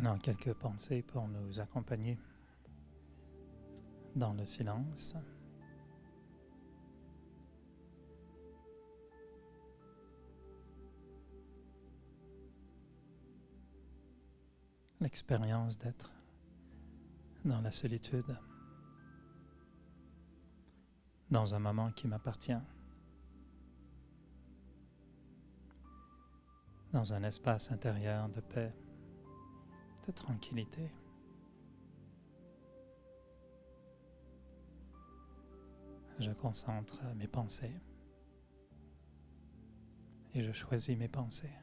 Maintenant, quelques pensées pour nous accompagner dans le silence. L'expérience d'être dans la solitude, dans un moment qui m'appartient, dans un espace intérieur de paix, de tranquillité. Je concentre mes pensées et je choisis mes pensées.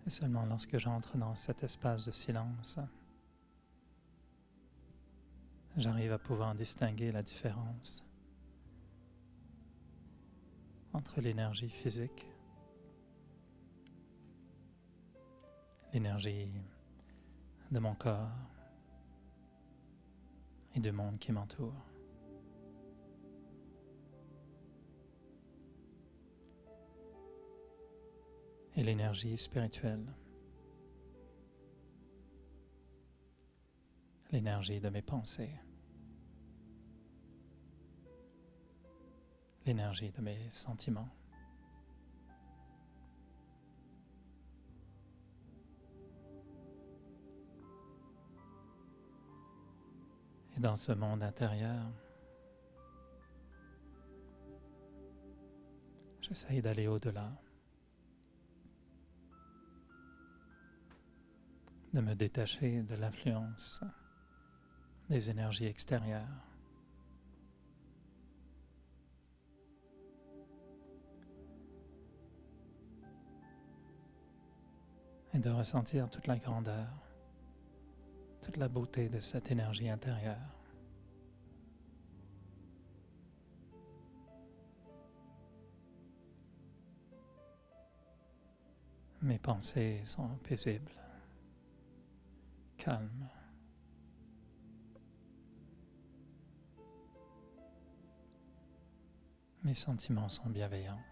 Et seulement lorsque j'entre dans cet espace de silence, j'arrive à pouvoir distinguer la différence entre l'énergie physique, l'énergie de mon corps et du monde qui m'entoure. Et l'énergie spirituelle, l'énergie de mes pensées, l'énergie de mes sentiments. Et dans ce monde intérieur, j'essaye d'aller au-delà, de me détacher de l'influence des énergies extérieures. Et de ressentir toute la grandeur, toute la beauté de cette énergie intérieure. Mes pensées sont paisibles, calmes. Mes sentiments sont bienveillants.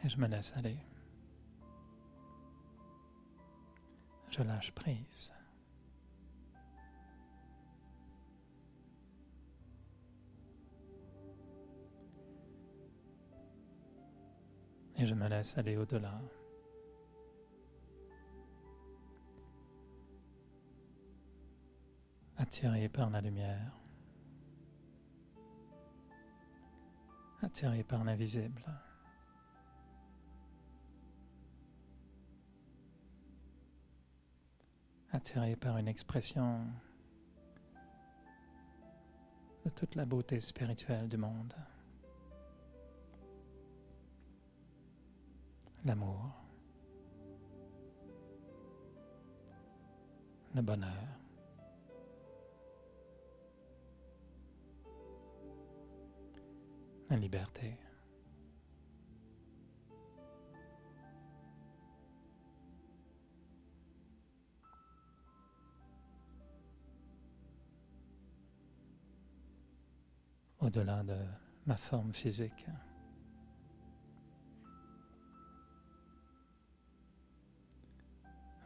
Et je me laisse aller. Je lâche prise. Et je me laisse aller au-delà. Attiré par la lumière. Attiré par l'invisible. Attiré par une expression de toute la beauté spirituelle du monde. L'amour, le bonheur, la liberté. Au-delà de ma forme physique.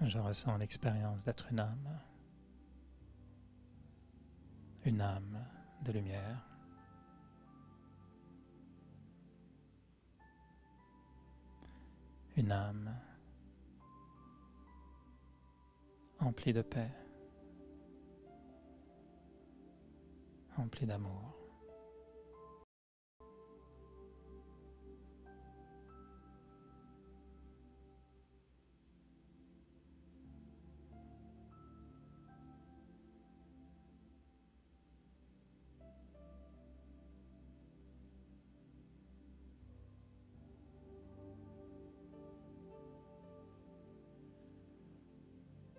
Je ressens l'expérience d'être une âme de lumière, une âme emplie de paix, emplie d'amour.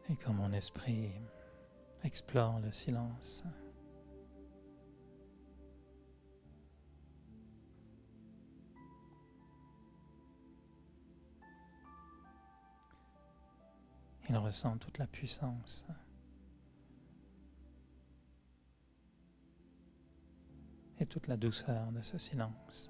Et quand mon esprit explore le silence, Il ressent toute la puissance et toute la douceur de ce silence.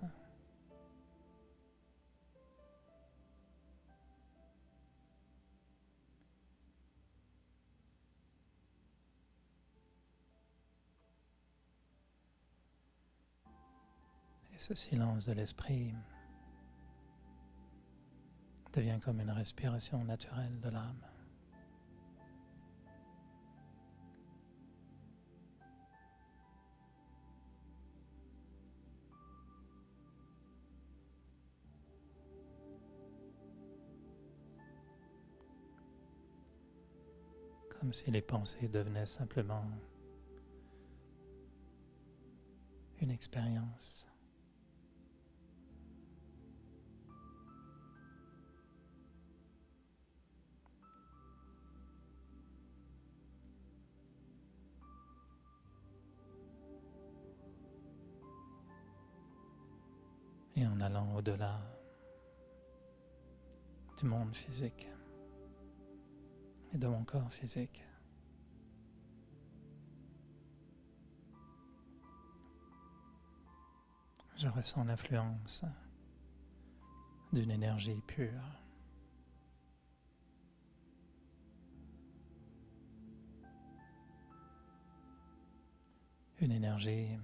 Et ce silence de l'esprit devient comme une respiration naturelle de l'âme. Comme si les pensées devenaient simplement une expérience. Et en allant au-delà du monde physique et de mon corps physique, je ressens l'influence d'une énergie pure. Une énergie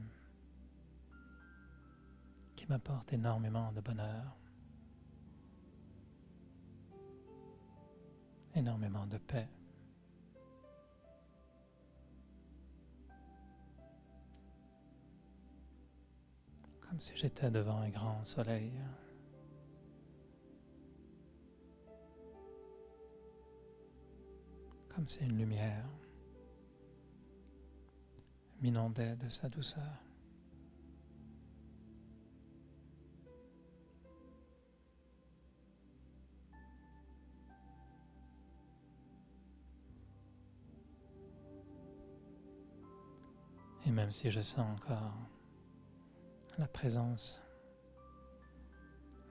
qui m'apporte énormément de bonheur, énormément de paix. Comme si j'étais devant un grand soleil. Comme si une lumière m'inondait de sa douceur. Et même si je sens encore la présence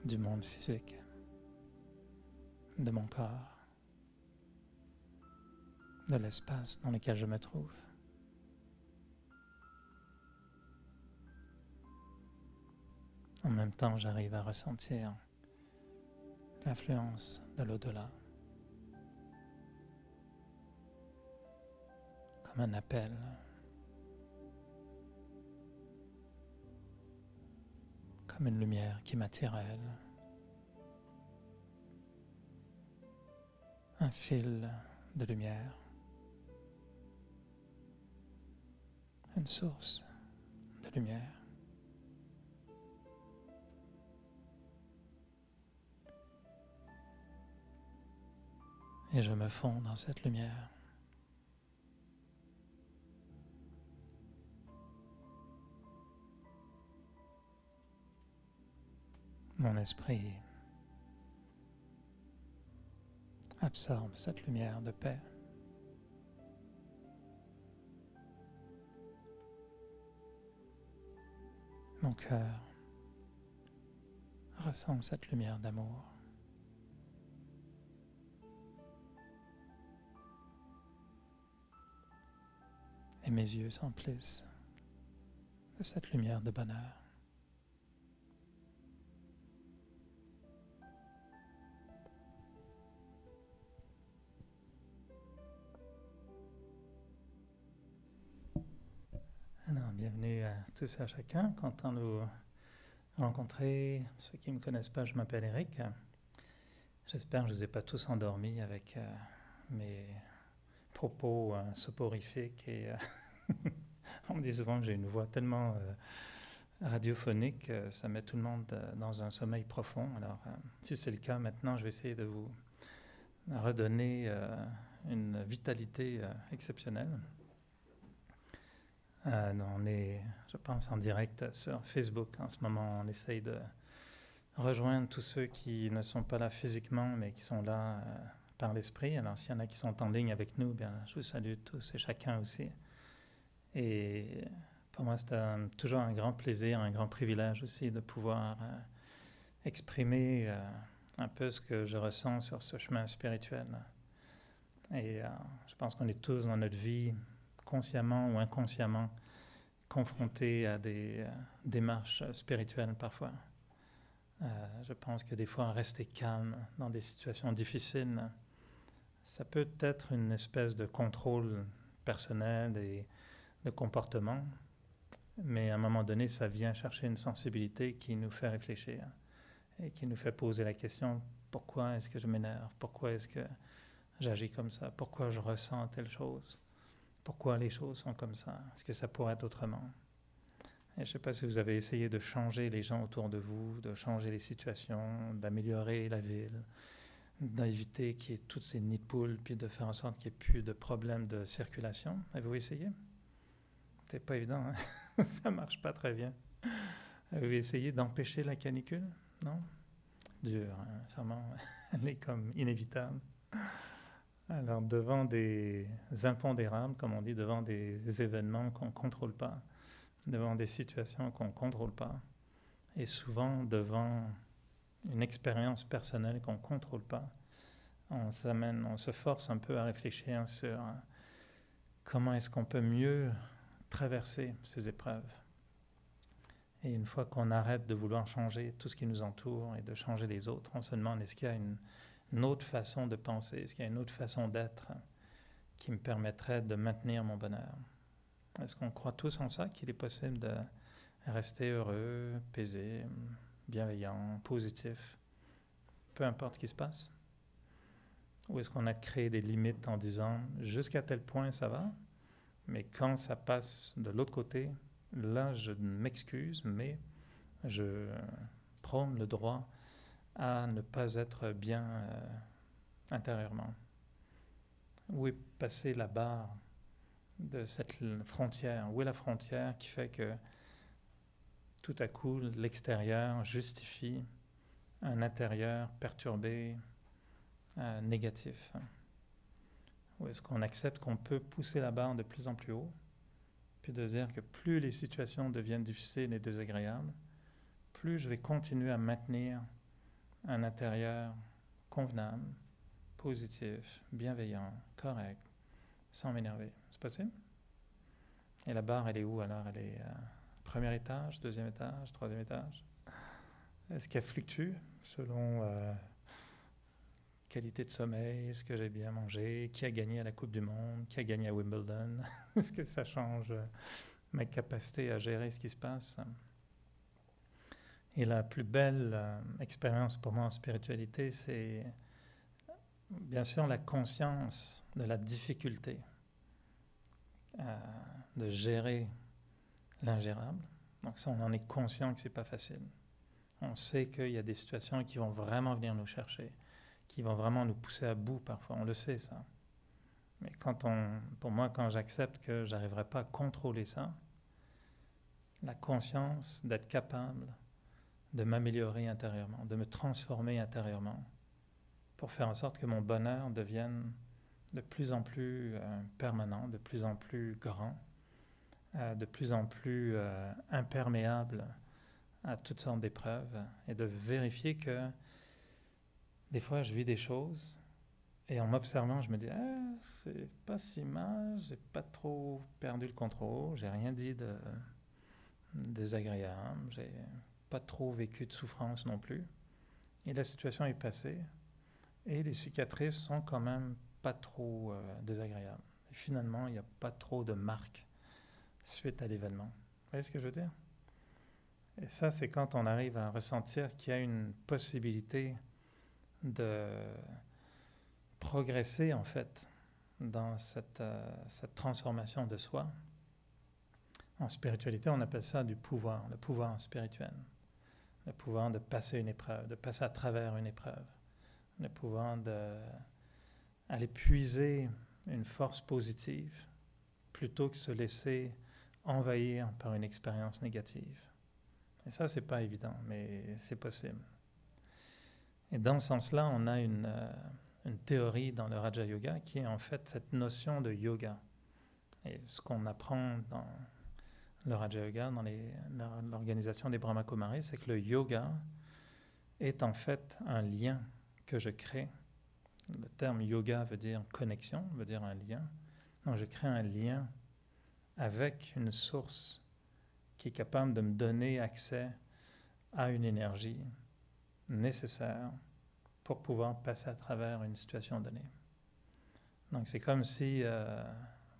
du monde physique, de mon corps, de l'espace dans lequel je me trouve, en même temps, j'arrive à ressentir l'influence de l'au-delà, comme un appel, comme une lumière qui m'attire à elle, un fil de lumière, une source de lumière. Et je me fonds dans cette lumière. Mon esprit absorbe cette lumière de paix. Mon cœur ressent cette lumière d'amour. Et mes yeux s'emplissent de cette lumière de bonheur. Alors, bienvenue à tous et à chacun. Content de vous rencontrer. Ceux qui ne me connaissent pas, je m'appelle Eric. J'espère que je ne vous ai pas tous endormis avec mes propos soporifiques et on me dit souvent que j'ai une voix tellement radiophonique, ça met tout le monde dans un sommeil profond. Alors, si c'est le cas, maintenant, je vais essayer de vous redonner une vitalité exceptionnelle. On est, je pense, en direct sur Facebook. En ce moment, on essaye de rejoindre tous ceux qui ne sont pas là physiquement, mais qui sont là par l'esprit. Alors, s'il y en a qui sont en ligne avec nous, bien, je vous salue tous et chacun aussi. Et pour moi, c'est toujours un grand plaisir, un grand privilège aussi de pouvoir exprimer un peu ce que je ressens sur ce chemin spirituel. Et je pense qu'on est tous dans notre vie, consciemment ou inconsciemment, confrontés à des démarches spirituelles parfois. Je pense que des fois, rester calme dans des situations difficiles, ça peut être une espèce de contrôle personnel et de comportement, mais à un moment donné, ça vient chercher une sensibilité qui nous fait réfléchir et qui nous fait poser la question, pourquoi est-ce que je m'énerve? Pourquoi est-ce que j'agis comme ça? Pourquoi je ressens telle chose? Pourquoi les choses sont comme ça? Est-ce que ça pourrait être autrement? Et je ne sais pas si vous avez essayé de changer les gens autour de vous, de changer les situations, d'améliorer la ville, d'éviter qu'il y ait toutes ces nids de poules, puis de faire en sorte qu'il n'y ait plus de problèmes de circulation. Avez-vous essayé? C'est pas évident, hein? Ça marche pas très bien. Avez-vous essayé d'empêcher la canicule? Non? Dur, hein? Sûrement, elle est comme inévitable. Alors, devant des impondérables, comme on dit, devant des événements qu'on ne contrôle pas, devant des situations qu'on ne contrôle pas, et souvent devant une expérience personnelle qu'on ne contrôle pas, on se force un peu à réfléchir sur comment est-ce qu'on peut mieux traverser ces épreuves. Et une fois qu'on arrête de vouloir changer tout ce qui nous entoure et de changer les autres, on se demande est-ce qu'il y a une autre façon de penser, est-ce qu'il y a une autre façon d'être qui me permettrait de maintenir mon bonheur? Est-ce qu'on croit tous en ça, qu'il est possible de rester heureux, paisible, bienveillant, positif, peu importe ce qui se passe? Ou est-ce qu'on a créé des limites en disant jusqu'à tel point ça va, mais quand ça passe de l'autre côté, là je m'excuse, mais je prône le droit à ne pas être bien intérieurement? Où est passée la barre de cette frontière? Où est la frontière qui fait que tout à coup l'extérieur justifie un intérieur perturbé, négatif? Ou est-ce qu'on accepte qu'on peut pousser la barre de plus en plus haut, puis de dire que plus les situations deviennent difficiles et désagréables, plus je vais continuer à maintenir un intérieur convenable, positif, bienveillant, correct, sans m'énerver? C'est possible? Et la barre, elle est où alors? Elle est premier étage, deuxième étage, troisième étage? Est-ce qu'elle fluctue selon qualité de sommeil, est-ce que j'ai bien mangé, qui a gagné à la Coupe du Monde, qui a gagné à Wimbledon? Est-ce que ça change ma capacité à gérer ce qui se passe? Et la plus belle expérience pour moi en spiritualité, c'est bien sûr la conscience de la difficulté de gérer l'ingérable. Donc ça, on en est conscient que c'est pas facile. On sait qu'il y a des situations qui vont vraiment venir nous chercher, qui vont vraiment nous pousser à bout parfois, on le sait ça. Mais pour moi, quand j'accepte que je n'arriverai pas à contrôler ça, la conscience d'être capable de m'améliorer intérieurement, de me transformer intérieurement, pour faire en sorte que mon bonheur devienne de plus en plus permanent, de plus en plus grand, de plus en plus imperméable à toutes sortes d'épreuves, et de vérifier que des fois je vis des choses et en m'observant je me dis c'est pas si mal, j'ai pas trop perdu le contrôle, j'ai rien dit de désagréable, j'ai pas trop vécu de souffrance non plus, et la situation est passée et les cicatrices sont quand même pas trop désagréables. Et finalement, il n'y a pas trop de marques suite à l'événement. Vous voyez ce que je veux dire? Et ça, c'est quand on arrive à ressentir qu'il y a une possibilité de progresser, en fait, dans cette transformation de soi. En spiritualité, on appelle ça du pouvoir, le pouvoir spirituel. Le pouvoir de passer une épreuve, de passer à travers une épreuve. Le pouvoir d'aller puiser une force positive plutôt que se laisser envahir par une expérience négative. Et ça, c'est pas évident, mais c'est possible. Et dans ce sens-là, on a une théorie dans le Raja Yoga qui est en fait cette notion de yoga. Et ce qu'on apprend dans le Raja Yoga, dans l'organisation des Brahma Kumaris, c'est que le yoga est en fait un lien que je crée Le terme yoga veut dire connexion, veut dire un lien. Donc je crée un lien avec une source qui est capable de me donner accès à une énergie nécessaire pour pouvoir passer à travers une situation donnée. Donc c'est comme si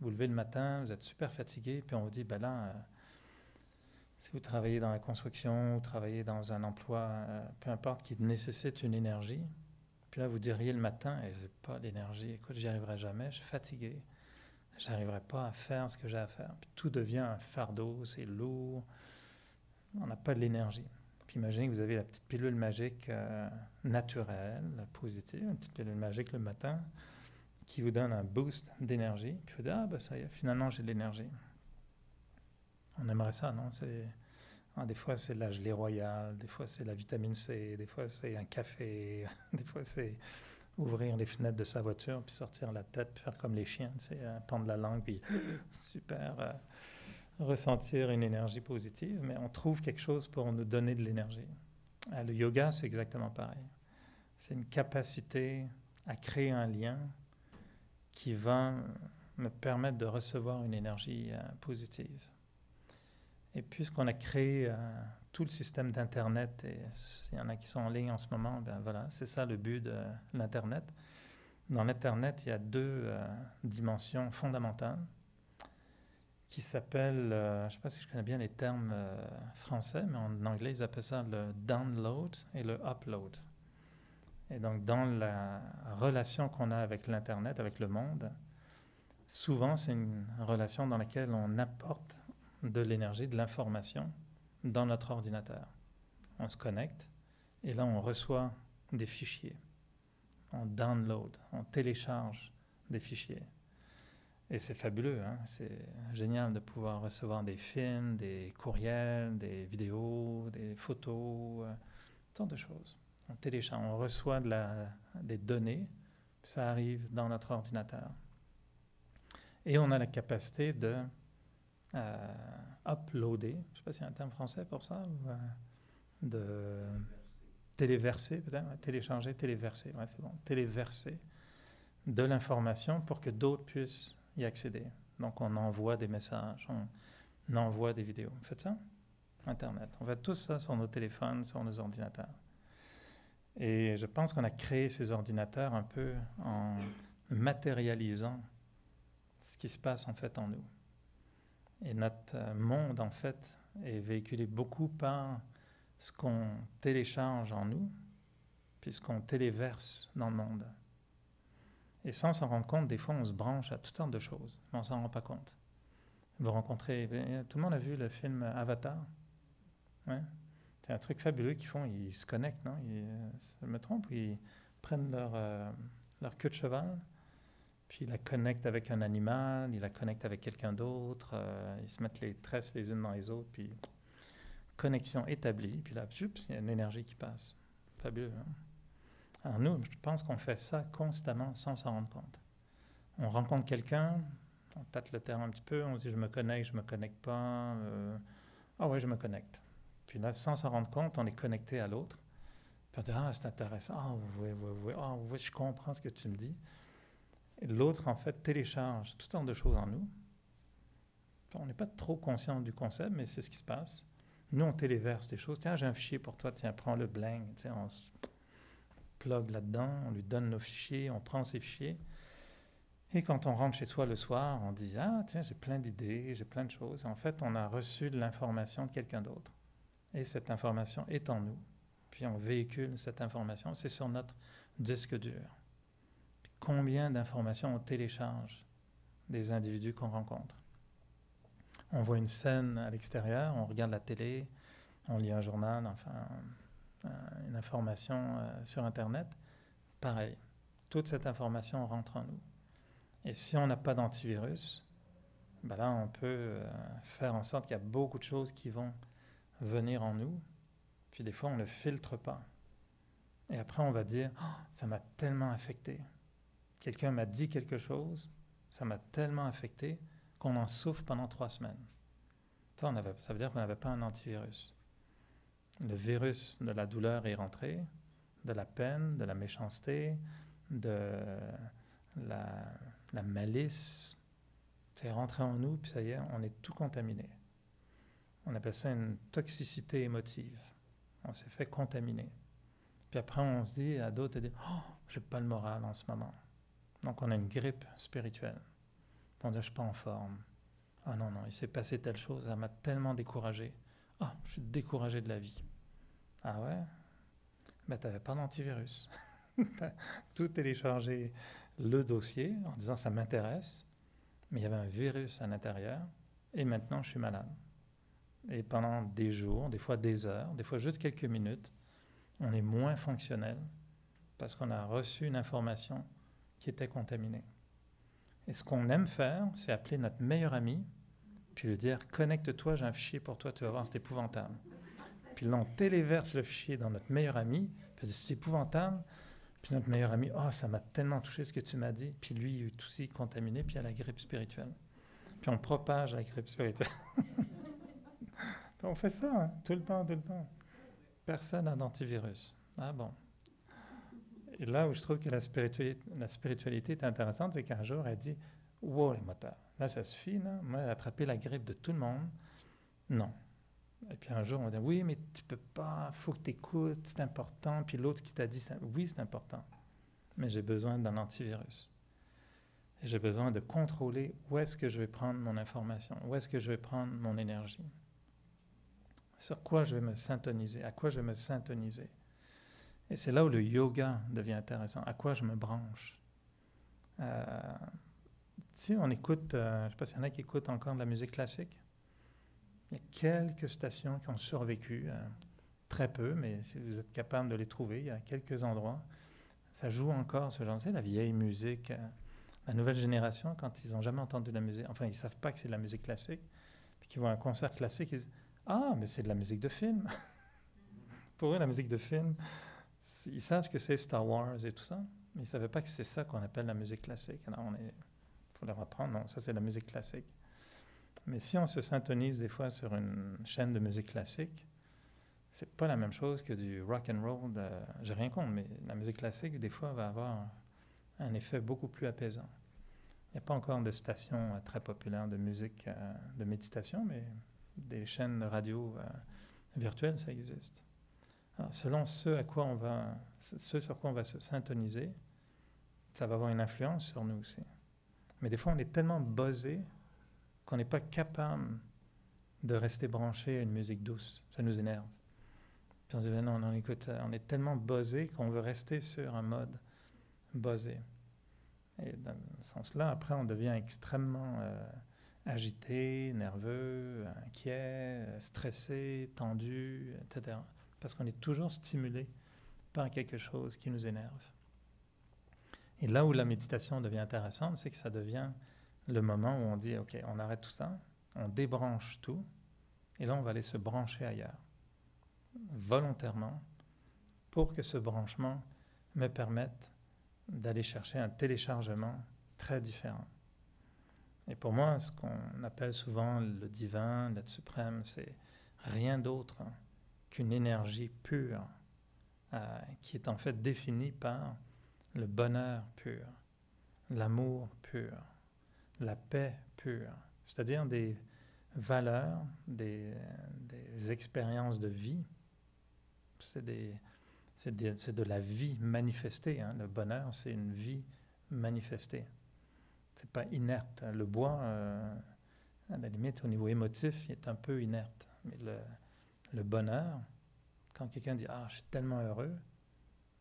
vous levez le matin, vous êtes super fatigué, puis on vous dit, ben là, si vous travaillez dans la construction, vous travaillez dans un emploi, peu importe, qui nécessite une énergie, puis là vous diriez le matin, et j'ai pas d'énergie, écoute, j'y arriverai jamais, je suis fatigué, j'arriverai pas à faire ce que j'ai à faire. Puis tout devient un fardeau, c'est lourd, on n'a pas de l'énergie. Puis imaginez que vous avez la petite pilule magique naturelle, positive, une petite pilule magique le matin, qui vous donne un boost d'énergie, puis vous dites, ah ben ça y est, finalement j'ai de l'énergie. On aimerait ça, non? Des fois c'est de la gelée royale, des fois c'est la vitamine C, des fois c'est un café, des fois c'est ouvrir les fenêtres de sa voiture, puis sortir la tête, puis faire comme les chiens, tendre la langue, puis super ressentir une énergie positive, mais on trouve quelque chose pour nous donner de l'énergie. Le yoga, c'est exactement pareil. C'est une capacité à créer un lien qui va me permettre de recevoir une énergie positive. Et puisqu'on a créé tout le système d'Internet, et il y en a qui sont en ligne en ce moment, ben voilà, c'est ça le but de l'Internet. Dans l'Internet, il y a deux dimensions fondamentales qui s'appellent, je ne sais pas si je connais bien les termes français, mais en anglais, ils appellent ça le download et le upload. Et donc, dans la relation qu'on a avec l'Internet, avec le monde, souvent, c'est une relation dans laquelle on apporte de l'énergie, de l'information dans notre ordinateur. On se connecte et là, on reçoit des fichiers. On download, on télécharge des fichiers. Et c'est fabuleux, hein? C'est génial de pouvoir recevoir des films, des courriels, des vidéos, des photos, tant de choses. On télécharge, on reçoit des données, ça arrive dans notre ordinateur. Et on a la capacité de uploader, je ne sais pas s'il y a un terme français pour ça, ou, de téléverser peut-être, télécharger, téléverser, ouais, c'est bon, téléverser de l'information pour que d'autres puissent y accéder. Donc on envoie des messages, on envoie des vidéos. Vous faites ça? Internet. On fait tout ça sur nos téléphones, sur nos ordinateurs. Et je pense qu'on a créé ces ordinateurs un peu en matérialisant ce qui se passe en fait en nous. Et notre monde en fait est véhiculé beaucoup par ce qu'on télécharge en nous, puis ce qu'on téléverse dans le monde. Et sans s'en rendre compte, des fois on se branche à toutes sortes de choses, mais on ne s'en rend pas compte. Vous rencontrez, tout le monde a vu le film Avatar? Ouais. C'est un truc fabuleux qu'ils font, ils se connectent, non? Je me trompe, ils prennent leur queue de cheval, puis ils la connectent avec un animal, ils la connectent avec quelqu'un d'autre, ils se mettent les tresses les unes dans les autres, puis connexion établie, puis là, il y a une énergie qui passe. Fabuleux, hein? Alors nous, je pense qu'on fait ça constamment sans s'en rendre compte. On rencontre quelqu'un, on tâte le terrain un petit peu, on se dit je me connecte pas, ah ouais, je me connecte. Puis là, sans s'en rendre compte, on est connecté à l'autre. Puis on dit ah, c'est intéressant, ah oui, je comprends ce que tu me dis. Et l'autre, en fait, télécharge toutes sortes de choses en nous. On n'est pas trop conscient du concept, mais c'est ce qui se passe. Nous, on téléverse des choses. Tiens, j'ai un fichier pour toi, tiens, prends le bling. On se plug là-dedans, on lui donne nos fichiers, on prend ces fichiers. Et quand on rentre chez soi le soir, on dit « Ah, tiens, j'ai plein d'idées, j'ai plein de choses. » En fait, on a reçu de l'information de quelqu'un d'autre. Et cette information est en nous. Puis on véhicule cette information. C'est sur notre disque dur. Puis combien d'informations on télécharge des individus qu'on rencontre? On voit une scène à l'extérieur, on regarde la télé, on lit un journal, enfin, une information sur Internet. Pareil, toute cette information rentre en nous. Et si on n'a pas d'antivirus, ben là, on peut faire en sorte qu'il y a beaucoup de choses qui vont venir en nous. Puis des fois, on ne le filtre pas. Et après, on va dire « Oh, ça m'a tellement affecté. Quelqu'un m'a dit quelque chose, ça m'a tellement affecté qu'on en souffre pendant 3 semaines. » Ça veut dire qu'on n'avait pas un antivirus. Le virus de la douleur est rentré, de la peine, de la méchanceté, de la malice. C'est rentré en nous, puis ça y est, on est tout contaminé. On appelle ça une toxicité émotive. On s'est fait contaminer. Puis après, on se dit à d'autres, oh, j'ai pas le moral en ce moment. Donc on a une grippe spirituelle. On dit, je suis pas en forme. Ah non, il s'est passé telle chose, ça m'a tellement découragé. Ah, je suis découragé de la vie. Ah ouais? Ben, tu n'avais pas d'antivirus. Tu as tout téléchargé le dossier en disant, ça m'intéresse, mais il y avait un virus à l'intérieur, et maintenant je suis malade. Et pendant des jours, des fois des heures, des fois juste quelques minutes, on est moins fonctionnel parce qu'on a reçu une information qui était contaminée. Et ce qu'on aime faire, c'est appeler notre meilleur ami, puis lui dire « Connecte-toi, j'ai un fichier pour toi, tu vas voir, c'est épouvantable. » Puis là, on téléverse le fichier dans notre meilleur ami, puis il dit « C'est épouvantable. » Puis notre meilleur ami « Oh, ça m'a tellement touché ce que tu m'as dit. » Puis lui, il est aussi contaminé, puis il a la grippe spirituelle. Puis on propage la grippe spirituelle. On fait ça, hein, tout le temps. Personne n'a d'antivirus. Ah bon. Et là où je trouve que la spiritualité est intéressante, c'est qu'un jour, elle dit « Wow, les moteurs, là, ça suffit, là. Moi, attraper la grippe de tout le monde, non. » Et puis un jour, on va dire « Oui, mais tu peux pas, il faut que tu écoutes, c'est important. » Puis l'autre qui t'a dit « Oui, c'est important, mais j'ai besoin d'un antivirus. Et j'ai besoin de contrôler où est-ce que je vais prendre mon information, où est-ce que je vais prendre mon énergie. Sur quoi je vais me syntoniser, à quoi je vais me syntoniser. Et c'est là où le yoga devient intéressant. À quoi je me branche. Si on écoute, je ne sais pas s'il y en a qui écoutent encore de la musique classique. Il y a quelques stations qui ont survécu, très peu, mais si vous êtes capable de les trouver, il y a quelques endroits. Ça joue encore ce genre, c'est la vieille musique. La nouvelle génération, quand ils n'ont jamais entendu de la musique, enfin ils ne savent pas que c'est de la musique classique, puis qu'ils vont à un concert classique, ils disent « Ah, mais c'est de la musique de film. » Pour eux, la musique de film, ils savent que c'est Star Wars et tout ça, mais ils ne savaient pas que c'est ça qu'on appelle la musique classique. Alors, il faut leur apprendre, non, ça c'est la musique classique. Mais si on se syntonise des fois sur une chaîne de musique classique, c'est pas la même chose que du rock and roll. J'ai rien contre, mais la musique classique, des fois, va avoir un effet beaucoup plus apaisant. Il n'y a pas encore de stations très populaires de musique de méditation, mais des chaînes de radio virtuelles, ça existe. Alors, selon ce sur quoi on va se syntoniser, ça va avoir une influence sur nous aussi. Mais des fois, on est tellement buzzé qu'on n'est pas capable de rester branché à une musique douce. Ça nous énerve. Puis on se dit, non, écoute, on est tellement buzzé qu'on veut rester sur un mode buzzé. Et dans ce sens-là, après, on devient extrêmement agité, nerveux, inquiet, stressé, tendu, etc. Parce qu'on est toujours stimulé par quelque chose qui nous énerve. Et là où la méditation devient intéressante, c'est que ça devient le moment où on dit, OK, on arrête tout ça, on débranche tout, et là, on va aller se brancher ailleurs, volontairement, pour que ce branchement me permette d'aller chercher un téléchargement très différent. Et pour moi, ce qu'on appelle souvent le divin, l'être suprême, c'est rien d'autre qu'une énergie pure qui est en fait définie par le bonheur pur, l'amour pur, la paix pure, c'est-à-dire des valeurs, des expériences de vie. C'est de la vie manifestée. Hein. Le bonheur, c'est une vie manifestée. C'est pas inerte. Le bois, à la limite, au niveau émotif, il est un peu inerte. Mais le bonheur, quand quelqu'un dit « Ah, je suis tellement heureux »,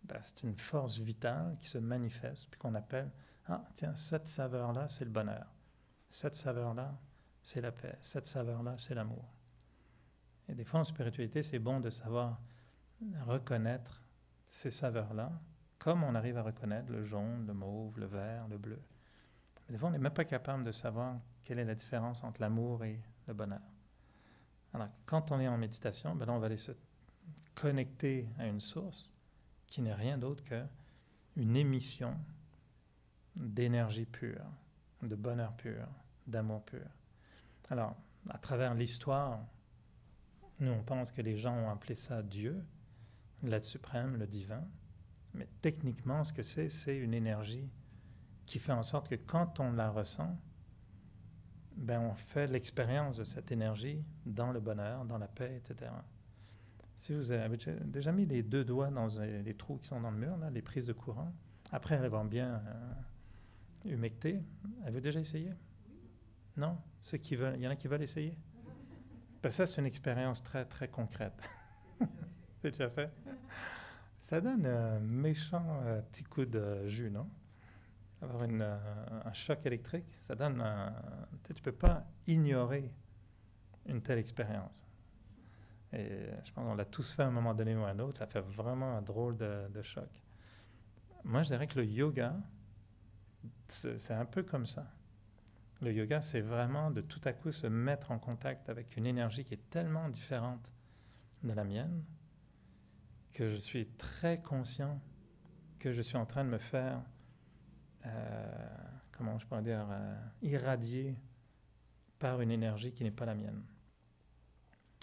ben, c'est une force vitale qui se manifeste, puis qu'on appelle « Ah, tiens, cette saveur-là, c'est le bonheur. Cette saveur-là, c'est la paix. Cette saveur-là, c'est l'amour. » Et des fois, en spiritualité, c'est bon de savoir reconnaître ces saveurs-là, comme on arrive à reconnaître le jaune, le mauve, le vert, le bleu. Mais des fois, on n'est même pas capable de savoir quelle est la différence entre l'amour et le bonheur. Alors, quand on est en méditation, ben là, on va aller se connecter à une source qui n'est rien d'autre qu'une émission d'énergie pure, de bonheur pur, d'amour pur. Alors, à travers l'histoire, nous, on pense que les gens ont appelé ça Dieu, l'être suprême, le divin. Mais techniquement, ce que c'est une énergie qui fait en sorte que quand on la ressent, ben on fait l'expérience de cette énergie dans le bonheur, dans la paix, etc. Si vous avez déjà mis les 2 doigts dans les trous qui sont dans le mur, là, les prises de courant, après elles vont bien humecter. Avez-vous déjà essayé? Non? Ceux qui veulent, il y en a qui veulent essayer? Ben ça, c'est une expérience très, très concrète. C'est déjà fait? Ça donne un méchant petit coup de jus, non? Avoir un choc électrique, ça donne un... Tu ne peux pas ignorer une telle expérience. Et je pense qu'on l'a tous fait à un moment donné ou à un autre, ça fait vraiment un drôle de choc. Moi, je dirais que le yoga, c'est un peu comme ça. Le yoga, c'est vraiment de tout à coup se mettre en contact avec une énergie qui est tellement différente de la mienne que je suis très conscient que je suis en train de me faire, comment je pourrais dire, irradier par une énergie qui n'est pas la mienne.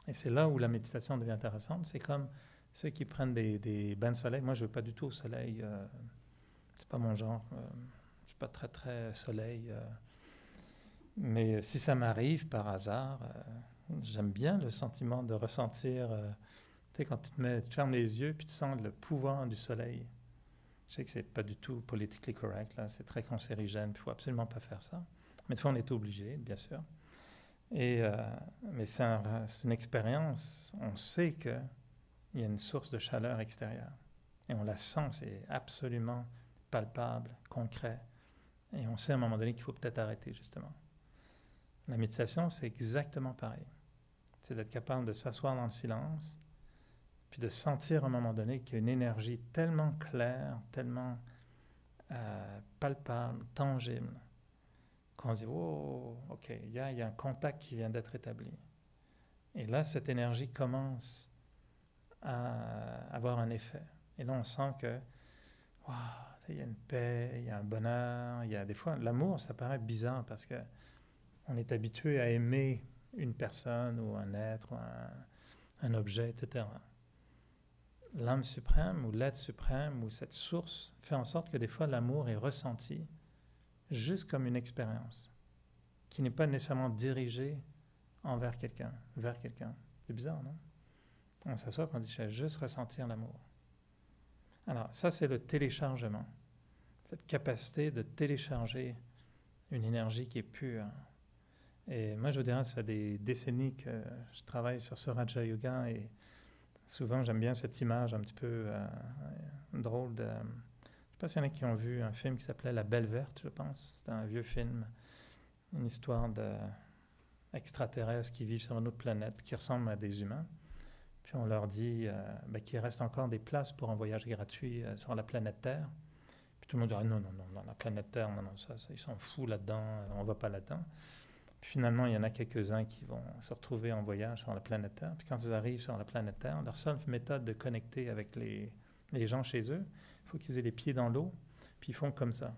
Et c'est là où la méditation devient intéressante. C'est comme ceux qui prennent des bains de soleil. Moi, je ne veux pas du tout au soleil. C'est pas mon genre. Je ne suis pas très, très soleil. Mais si ça m'arrive par hasard, j'aime bien le sentiment de ressentir... tu sais, quand tu fermes les yeux puis tu sens le pouvoir du soleil. Je sais que c'est pas du tout politically correct, là, c'est très cancérigène, il ne faut absolument pas faire ça. Mais des fois, on est obligé, bien sûr. Mais c'est une expérience, on sait qu'il y a une source de chaleur extérieure. Et on la sent, c'est absolument palpable, concret. Et on sait à un moment donné qu'il faut peut-être arrêter, justement. La méditation, c'est exactement pareil. C'est d'être capable de s'asseoir dans le silence, puis de sentir à un moment donné qu'il y a une énergie tellement claire, tellement palpable, tangible, qu'on se dit, oh, ok, il y a un contact qui vient d'être établi. Et là, cette énergie commence à avoir un effet. Et là, on sent que, waouh, il y a une paix, il y a un bonheur, il y a des fois, l'amour, ça paraît bizarre parce que on est habitué à aimer une personne ou un être ou un objet, etc. L'âme suprême ou l'être suprême ou cette source fait en sorte que des fois l'amour est ressenti juste comme une expérience qui n'est pas nécessairement dirigée envers quelqu'un, vers quelqu'un. C'est bizarre, non? On s'assoit et on dit je vais juste ressentir l'amour. Alors ça c'est le téléchargement, cette capacité de télécharger une énergie qui est pure. Et moi je vous dirais, ça fait des décennies que je travaille sur ce Raja Yoga et souvent, j'aime bien cette image un petit peu drôle de... Je ne sais pas s'il y en a qui ont vu un film qui s'appelait La Belle Verte, je pense. C'était un vieux film, une histoire d'extraterrestres qui vivent sur une autre planète, puis qui ressemblent à des humains. Puis on leur dit qu'il reste encore des places pour un voyage gratuit sur la planète Terre. Puis tout le monde dit non, la planète Terre, non, ça, ils sont fous là-dedans, on ne va pas là-dedans. Finalement, il y en a quelques-uns qui vont se retrouver en voyage sur la planète Terre. Puis quand ils arrivent sur la planète Terre, leur seule méthode de connecter avec les gens chez eux, il faut qu'ils aient les pieds dans l'eau, puis ils font comme ça.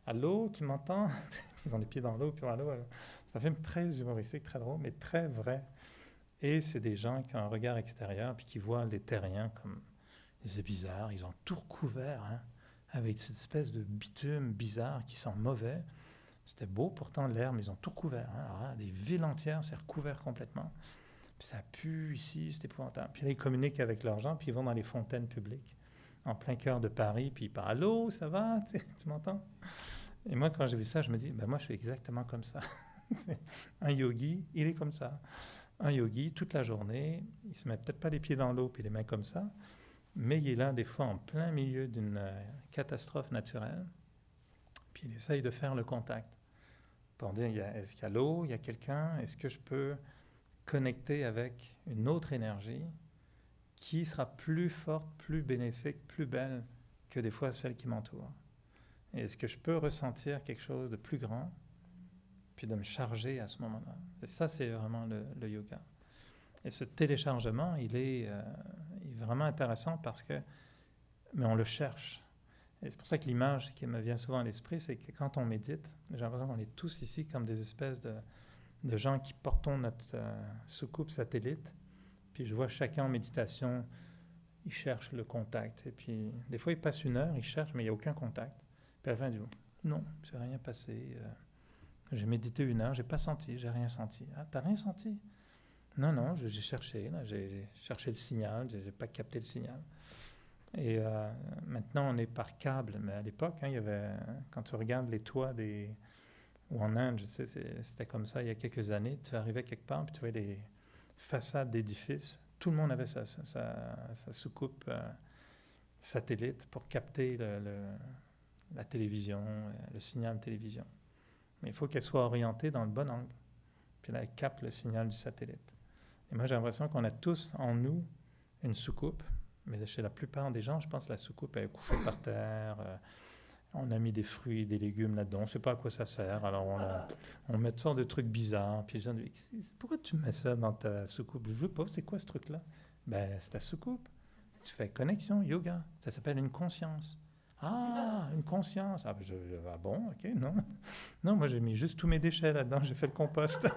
Allô, tu m'entends? Ils ont les pieds dans l'eau, puis allô. C'est un film très humoristique, très drôle, mais très vrai. Et c'est des gens qui ont un regard extérieur, puis qui voient les terriens comme... C'est bizarre, ils ont tout recouvert, hein, avec cette espèce de bitume bizarre qui sent mauvais. C'était beau, pourtant l'air, mais ils ont tout recouvert. Hein. Alors, là, des villes entières, c'est recouvert complètement. Puis ça pue ici, c'est épouvantable. Puis là, ils communiquent avec leurs gens, puis ils vont dans les fontaines publiques, en plein cœur de Paris, puis ils parlent « Allô, ça va? Tu m'entends ?» Et moi, quand j'ai vu ça, je me dis « moi, je suis exactement comme ça. » Un yogi, il est comme ça. Un yogi, toute la journée, il se met peut-être pas les pieds dans l'eau, puis les mains comme ça, mais il est là, des fois, en plein milieu d'une catastrophe naturelle, puis il essaye de faire le contact. Pour dire, est-ce qu'il y a l'eau, il y a quelqu'un, est-ce que je peux connecter avec une autre énergie qui sera plus forte, plus bénéfique, plus belle que des fois celle qui m'entoure? Et est-ce que je peux ressentir quelque chose de plus grand, puis de me charger à ce moment-là? Et ça, c'est vraiment le yoga. Et ce téléchargement, il est vraiment intéressant parce que, mais on le cherche. Et c'est pour ça que l'image qui me vient souvent à l'esprit, c'est que quand on médite, j'ai l'impression qu'on est tous ici comme des espèces de gens qui portons notre soucoupe satellite. Puis je vois chacun en méditation il cherche le contact. Et puis, des fois, il passe 1 heure, il cherche, mais il n'y a aucun contact. Puis à la fin, il dit, non, c'est rien passé. J'ai médité 1 heure, j'ai pas senti, j'ai rien senti. Ah, t'as rien senti? Non, non, j'ai cherché, là, j'ai cherché le signal, j'ai pas capté le signal. Et maintenant, on est par câble, mais à l'époque, il y avait, quand tu regardes les toits ou en Inde, je sais, c'était comme ça il y a quelques années, tu arrivais quelque part, puis tu voyais des façades d'édifices, tout le monde avait sa soucoupe satellite pour capter la télévision, le signal de télévision. Mais il faut qu'elle soit orientée dans le bon angle, puis là, elle capte le signal du satellite. Et moi, j'ai l'impression qu'on a tous en nous une soucoupe, mais chez la plupart des gens, je pense que la soucoupe est couchée par terre. On a mis des fruits, des légumes là-dedans. On ne sait pas à quoi ça sert. Alors, on met toutes sortes de trucs bizarres. Puis les gens disent, pourquoi tu mets ça dans ta soucoupe? Je ne sais pas, c'est quoi ce truc-là? Ben, c'est ta soucoupe. Tu fais connexion, yoga. Ça s'appelle une conscience. Ah, une conscience. Ah, ah bon, ok, non. Non, moi j'ai mis juste tous mes déchets là-dedans, j'ai fait le compost.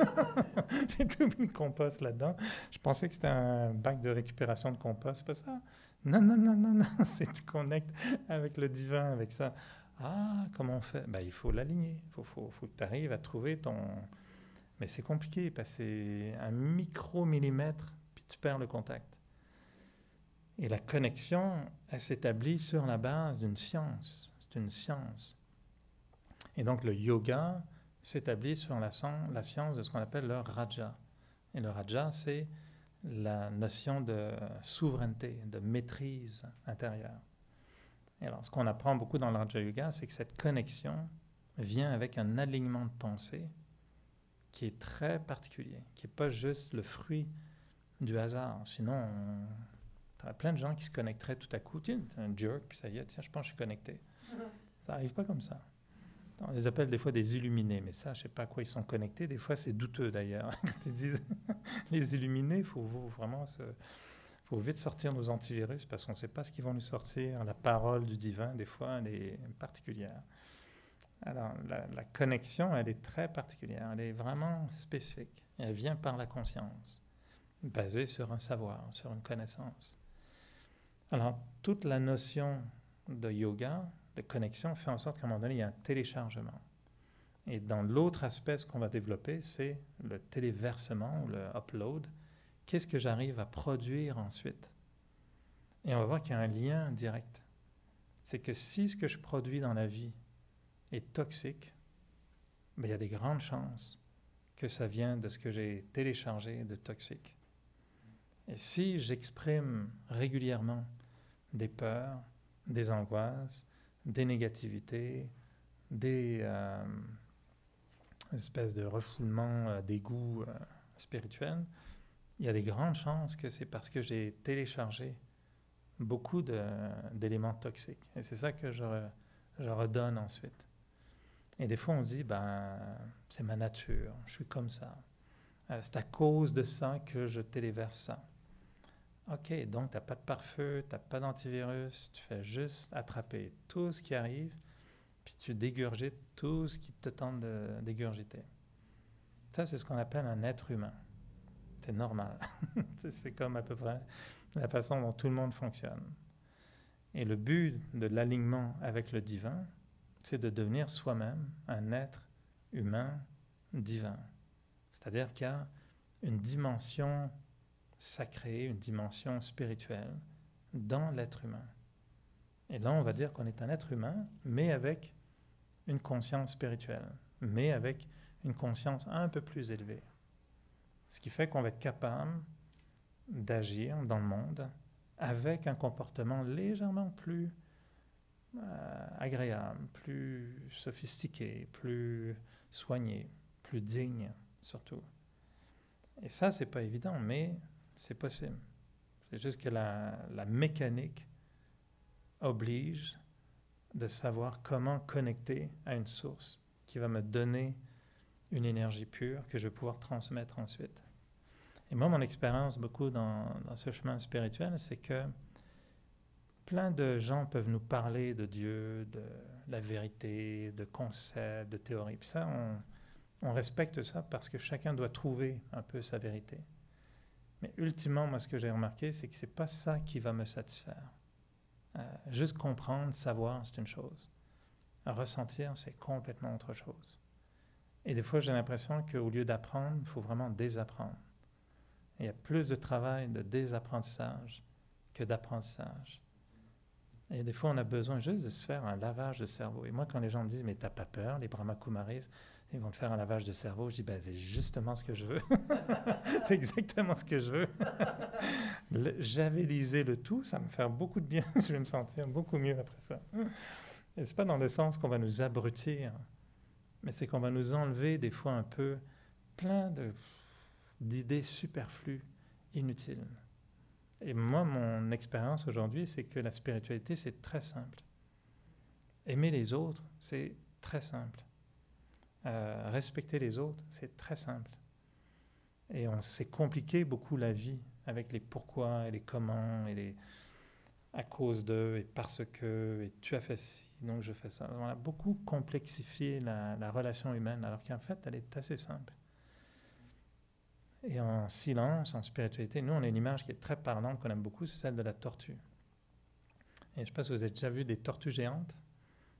J'ai tout mis le compost là-dedans. Je pensais que c'était un bac de récupération de compost, c'est pas ça. Non, non, non, non, non, c'est tu connectes avec le divin, avec ça. Ah, comment on fait? Ben, il faut l'aligner, il faut que tu arrives à trouver ton... Mais c'est compliqué, parce que c'est un micro-millimètre, puis tu perds le contact. Et la connexion, elle s'établit sur la base d'une science. C'est une science. Et donc le yoga s'établit sur la science de ce qu'on appelle le raja. Et le raja, c'est la notion de souveraineté, de maîtrise intérieure. Et alors, ce qu'on apprend beaucoup dans le Raja Yoga, c'est que cette connexion vient avec un alignement de pensée qui est très particulier, qui n'est pas juste le fruit du hasard. Sinon, il y a plein de gens qui se connecteraient tout à coup. Tiens, un jerk, puis ça y est, tiens, je pense que je suis connecté. Ça n'arrive pas comme ça. On les appelle des fois des illuminés, mais ça, je ne sais pas à quoi ils sont connectés. Des fois, c'est douteux d'ailleurs. Quand ils disent les illuminés, il faut vraiment faut vite sortir nos antivirus parce qu'on ne sait pas ce qu'ils vont nous sortir. La parole du divin, des fois, elle est particulière. Alors, la connexion, elle est très particulière. Elle est vraiment spécifique. Elle vient par la conscience, basée sur un savoir, sur une connaissance. Alors, toute la notion de yoga, de connexion, fait en sorte qu'à un moment donné, il y a un téléchargement. Et dans l'autre aspect, ce qu'on va développer, c'est le téléversement ou le upload. Qu'est-ce que j'arrive à produire ensuite? Et on va voir qu'il y a un lien direct. C'est que si ce que je produis dans la vie est toxique, ben, il y a des grandes chances que ça vient de ce que j'ai téléchargé de toxique. Et si j'exprime régulièrement des peurs, des angoisses, des négativités, des espèces de refoulement des goûts spirituels, il y a des grandes chances que c'est parce que j'ai téléchargé beaucoup d'éléments toxiques. Et c'est ça que je redonne ensuite. Et des fois, on se dit, ben, c'est ma nature, je suis comme ça. C'est à cause de ça que je téléverse ça. Ok, donc tu n'as pas de pare-feu, tu n'as pas d'antivirus, tu fais juste attraper tout ce qui arrive, puis tu dégurgites tout ce qui te tente de dégurgiter. Ça, c'est ce qu'on appelle un être humain. C'est normal. C'est comme à peu près la façon dont tout le monde fonctionne. Et le but de l'alignement avec le divin, c'est de devenir soi-même un être humain divin. C'est-à-dire qu'il y a une dimension sacrée, une dimension spirituelle dans l'être humain. Et là, on va dire qu'on est un être humain, mais avec une conscience spirituelle, mais avec une conscience un peu plus élevée. Ce qui fait qu'on va être capable d'agir dans le monde avec un comportement légèrement plus agréable, plus sophistiqué, plus soigné, plus digne surtout. Et ça, c'est pas évident, mais c'est possible. C'est juste que la mécanique oblige de savoir comment connecter à une source qui va me donner une énergie pure que je vais pouvoir transmettre ensuite. Et moi, mon expérience beaucoup dans ce chemin spirituel, c'est que plein de gens peuvent nous parler de Dieu, de la vérité, de concepts, de théories. Puis ça, on respecte ça parce que chacun doit trouver un peu sa vérité. Mais ultimement, moi, ce que j'ai remarqué, c'est que ce n'est pas ça qui va me satisfaire. Juste comprendre, savoir, c'est une chose. Ressentir, c'est complètement autre chose. Et des fois, j'ai l'impression qu'au lieu d'apprendre, il faut vraiment désapprendre. Il y a plus de travail de désapprentissage que d'apprentissage. Et des fois, on a besoin juste de se faire un lavage de cerveau. Et moi, quand les gens me disent « mais t'as pas peur, les Brahma Kumaris, ils vont te faire un lavage de cerveau », je dis « c'est justement ce que je veux. » C'est exactement ce que je veux. Javeliser le tout, ça va me faire beaucoup de bien. Je vais me sentir beaucoup mieux après ça. Et c'est pas dans le sens qu'on va nous abrutir, mais c'est qu'on va nous enlever des fois un peu plein d'idées superflues, inutiles. Et moi, mon expérience aujourd'hui, c'est que la spiritualité, c'est très simple. Aimer les autres, c'est très simple. Respecter les autres, c'est très simple. Et on s'est compliqué beaucoup la vie avec les pourquoi et les comment et les à cause de et parce que et tu as fait ci, donc je fais ça. On a beaucoup complexifié la relation humaine, alors qu'en fait, elle est assez simple. Et en silence, en spiritualité, nous, on a une image qui est très parlante, qu'on aime beaucoup, c'est celle de la tortue. Et je ne sais pas si vous avez déjà vu des tortues géantes.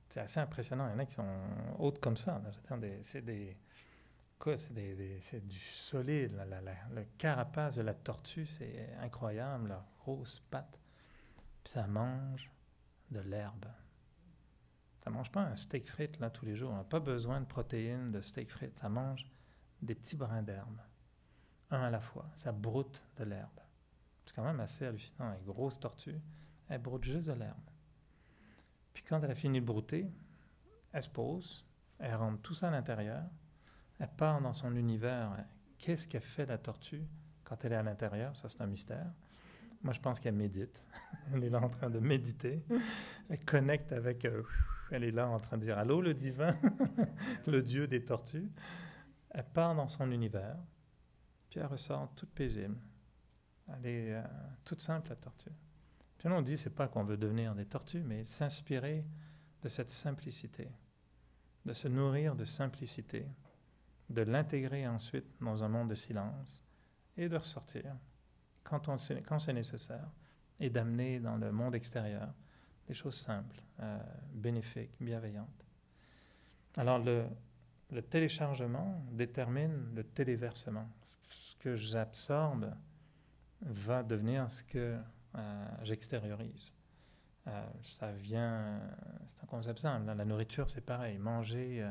C'est assez impressionnant. Il y en a qui sont hautes comme ça. C'est du solide. Le carapace de la tortue, c'est incroyable. Leurs grosses pattes. Puis ça mange de l'herbe. Ça ne mange pas un steak frites là, tous les jours. On n'a pas besoin de protéines de steak frites. Ça mange des petits brins d'herbe. Un à la fois. Ça broute de l'herbe. C'est quand même assez hallucinant. Une grosse tortue, elle broute juste de l'herbe. Puis quand elle a fini de brouter, elle se pose, elle rentre tout ça à l'intérieur, elle part dans son univers. Qu'est-ce qu'elle fait la tortue quand elle est à l'intérieur? Ça, c'est un mystère. Moi, je pense qu'elle médite. Elle est là en train de méditer. Elle connecte avec... elle est là en train de dire « Allô, le divin, le dieu des tortues ». Elle part dans son univers. Puis elle ressort toute paisible. Elle est toute simple, la tortue. Puis là, on dit, c'est pas qu'on veut devenir des tortues, mais s'inspirer de cette simplicité, de se nourrir de simplicité, de l'intégrer ensuite dans un monde de silence et de ressortir quand c'est nécessaire et d'amener dans le monde extérieur des choses simples, bénéfiques, bienveillantes. Alors, le téléchargement détermine le téléversement. Ce que j'absorbe va devenir ce que j'extériorise. Ça vient, c'est un concept simple. La nourriture, c'est pareil. Manger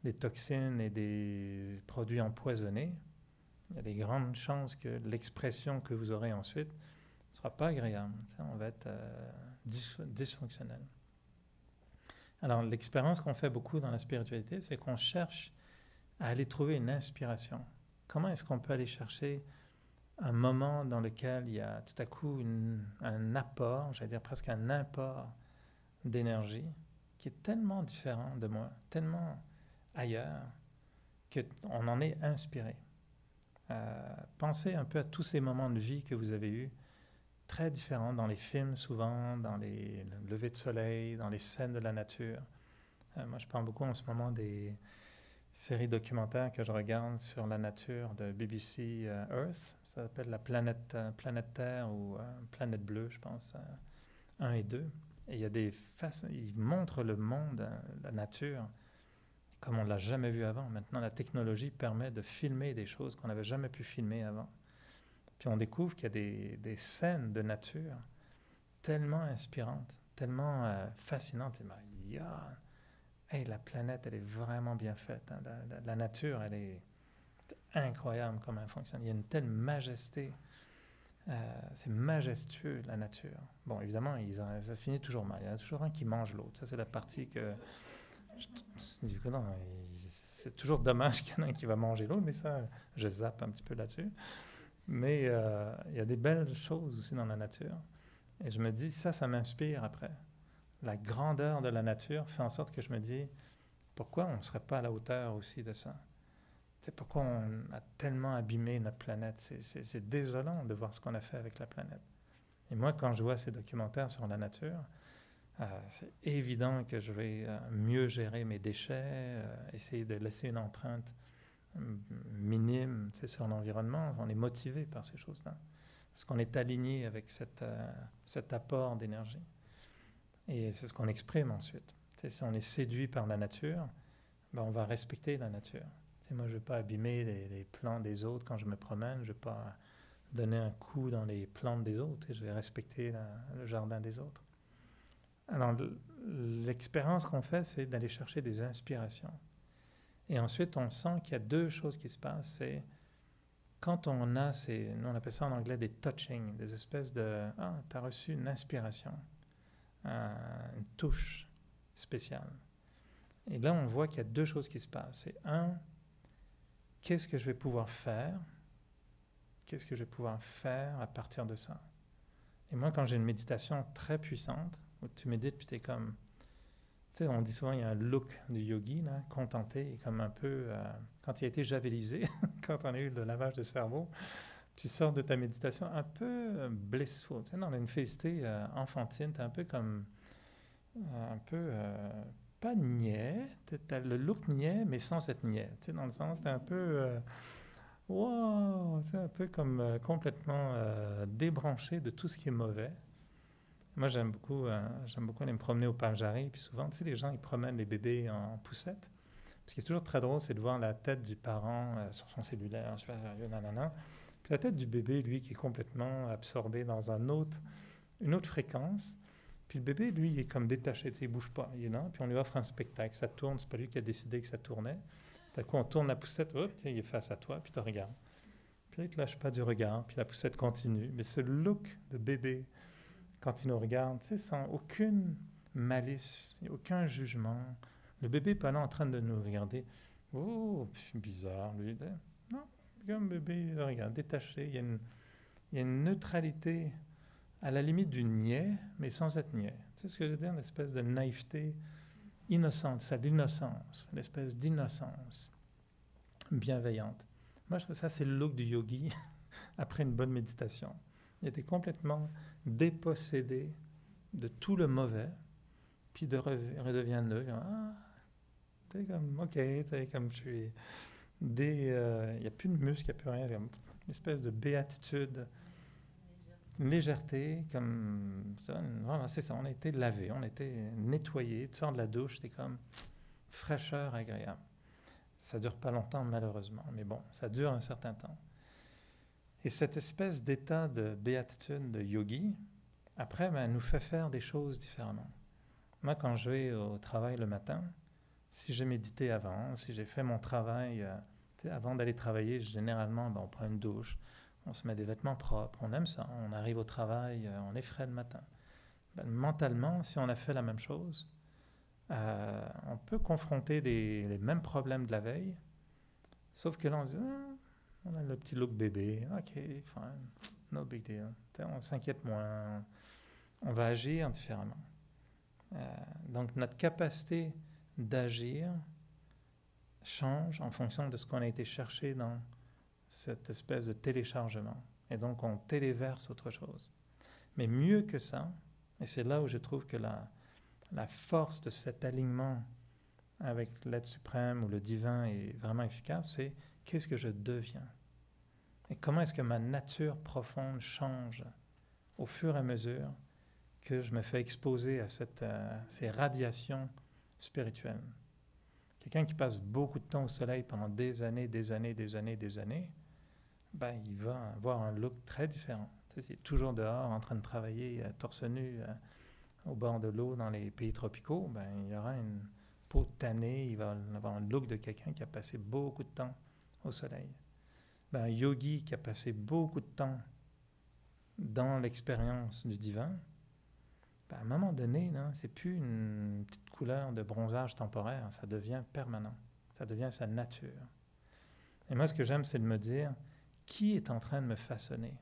des toxines et des produits empoisonnés, il y a des grandes chances que l'expression que vous aurez ensuite ne sera pas agréable. On va être dysfonctionnel. Alors, l'expérience qu'on fait beaucoup dans la spiritualité, c'est qu'on cherche à aller trouver une inspiration. Comment est-ce qu'on peut aller chercher un moment dans lequel il y a tout à coup un apport, j'allais dire presque un import d'énergie qui est tellement différent de moi, tellement ailleurs, qu'on en est inspiré. Pensez un peu à tous ces moments de vie que vous avez eus, très différents dans les films souvent, dans les levées de soleil, dans les scènes de la nature. Moi, je parle beaucoup en ce moment des séries documentaires que je regarde sur la nature de BBC Earth. Ça s'appelle la planète Terre ou Planète Bleue, je pense, 1 et 2. Et il y a ils montrent le monde, la nature, comme on ne l'a jamais vu avant. Maintenant, la technologie permet de filmer des choses qu'on n'avait jamais pu filmer avant. Puis on découvre qu'il y a des scènes de nature tellement inspirantes, tellement fascinantes. Et la planète, elle est vraiment bien faite. Hein. La nature, elle est incroyable comment elle fonctionne. Il y a une telle majesté. C'est majestueux, la nature. Bon, évidemment, ça se finit toujours mal. Il y en a toujours un qui mange l'autre. Ça, c'est la partie que... c'est toujours dommage qu'il y en ait un qui va manger l'autre, mais ça, je zappe un petit peu là-dessus. Mais il y a des belles choses aussi dans la nature. Et je me dis, ça m'inspire après. La grandeur de la nature fait en sorte que je me dis, pourquoi on ne serait pas à la hauteur aussi de ça? C'est pourquoi on a tellement abîmé notre planète. C'est désolant de voir ce qu'on a fait avec la planète. Et moi, quand je vois ces documentaires sur la nature, c'est évident que je vais mieux gérer mes déchets, essayer de laisser une empreinte minime sur l'environnement, on est motivé par ces choses-là. Parce qu'on est aligné avec cet apport d'énergie. Et c'est ce qu'on exprime ensuite. Si on est séduit par la nature, ben on va respecter la nature. Moi, je ne vais pas abîmer les plants des autres quand je me promène, je ne vais pas donner un coup dans les plantes des autres, et je vais respecter le jardin des autres. Alors, l'expérience qu'on fait, c'est d'aller chercher des inspirations. Et ensuite, on sent qu'il y a deux choses qui se passent. C'est quand on a nous on appelle ça en anglais des touching, des espèces de « Ah, tu as reçu une inspiration, une touche spéciale. » Et là, on voit qu'il y a deux choses qui se passent. C'est qu'est-ce que je vais pouvoir faire? Qu'est-ce que je vais pouvoir faire à partir de ça? Et moi, quand j'ai une méditation très puissante, où tu médites puis tu es comme... Tu sais, on dit souvent, il y a un look du yogi, là, contenté, comme un peu... quand il a été javelisé, quand on a eu le lavage de cerveau, tu sors de ta méditation un peu blissful. Tu sais, dans une félicité enfantine, tu es un peu comme... pas niais, tu as le look niais, mais sans être niais. Tu sais, dans le sens, tu es un peu... wow, c'est un peu comme complètement débranché de tout ce qui est mauvais. Moi, j'aime beaucoup aller me promener au parc Jarry, puis souvent, tu sais, les gens, ils promènent les bébés en poussette. Ce qui est toujours très drôle, c'est de voir la tête du parent sur son cellulaire, nanana. Puis la tête du bébé, lui, qui est complètement absorbé dans une autre fréquence. Puis le bébé, lui, il est comme détaché, tu sais, il bouge pas, il est là, puis on lui offre un spectacle. Ça tourne, c'est pas lui qui a décidé que ça tournait. D'un coup, on tourne la poussette, hop, il est face à toi, puis tu regardes. Puis il ne te lâche pas du regard, puis la poussette continue. Mais ce look de bébé, quand il nous regarde, tu sais, sans aucune malice, aucun jugement. Le bébé n'est pas là en train de nous regarder. Oh, bizarre, lui. Non, comme bébé, il regarde, détaché. Il y a une neutralité à la limite du niais, mais sans être niais. Tu sais ce que je veux dire? Une espèce de naïveté innocente, c'est l'innocence, l'espèce d'innocence bienveillante. Moi, je trouve ça, c'est le look du yogi après une bonne méditation. Il était complètement dépossédé de tout le mauvais, puis de redevient neutre. Ah, t'es comme, ok, t'es comme je suis. Il n'y a plus de muscles, il n'y a plus rien. Une espèce de béatitude, une légèreté, comme ça. Voilà, c'est ça, on a été lavé, on a été nettoyé. Tu sors de la douche, t'es comme fraîcheur agréable. Ça ne dure pas longtemps, malheureusement, mais bon, ça dure un certain temps. Et cette espèce d'état de béatitude de yogi, après, nous fait faire des choses différemment. Moi, quand je vais au travail le matin, si j'ai médité avant, si j'ai fait mon travail, avant d'aller travailler, généralement, on prend une douche, on se met des vêtements propres, on aime ça, on arrive au travail, on est frais le matin. Mentalement, si on a fait la même chose, on peut confronter les mêmes problèmes de la veille, sauf que là, on se dit, on a le petit look bébé, ok, fine, no big deal, on s'inquiète moins, on va agir différemment. Donc notre capacité d'agir change en fonction de ce qu'on a été chercher dans cette espèce de téléchargement. Et donc on téléverse autre chose. Mais mieux que ça, et c'est là où je trouve que la force de cet alignement avec l'être suprême ou le divin est vraiment efficace, c'est qu'est-ce que je deviens? Et comment est-ce que ma nature profonde change au fur et à mesure que je me fais exposer à ces radiations spirituelles. Quelqu'un qui passe beaucoup de temps au soleil pendant des années, il va avoir un look très différent. Tu sais, s'il est toujours dehors, en train de travailler torse nu au bord de l'eau dans les pays tropicaux, il aura une peau tannée, il va avoir un look de quelqu'un qui a passé beaucoup de temps au soleil. Un yogi qui a passé beaucoup de temps dans l'expérience du divin, à un moment donné, ce n'est plus une petite couleur de bronzage temporaire, ça devient permanent, ça devient sa nature. Et moi, ce que j'aime, c'est de me dire, qui est en train de me façonner?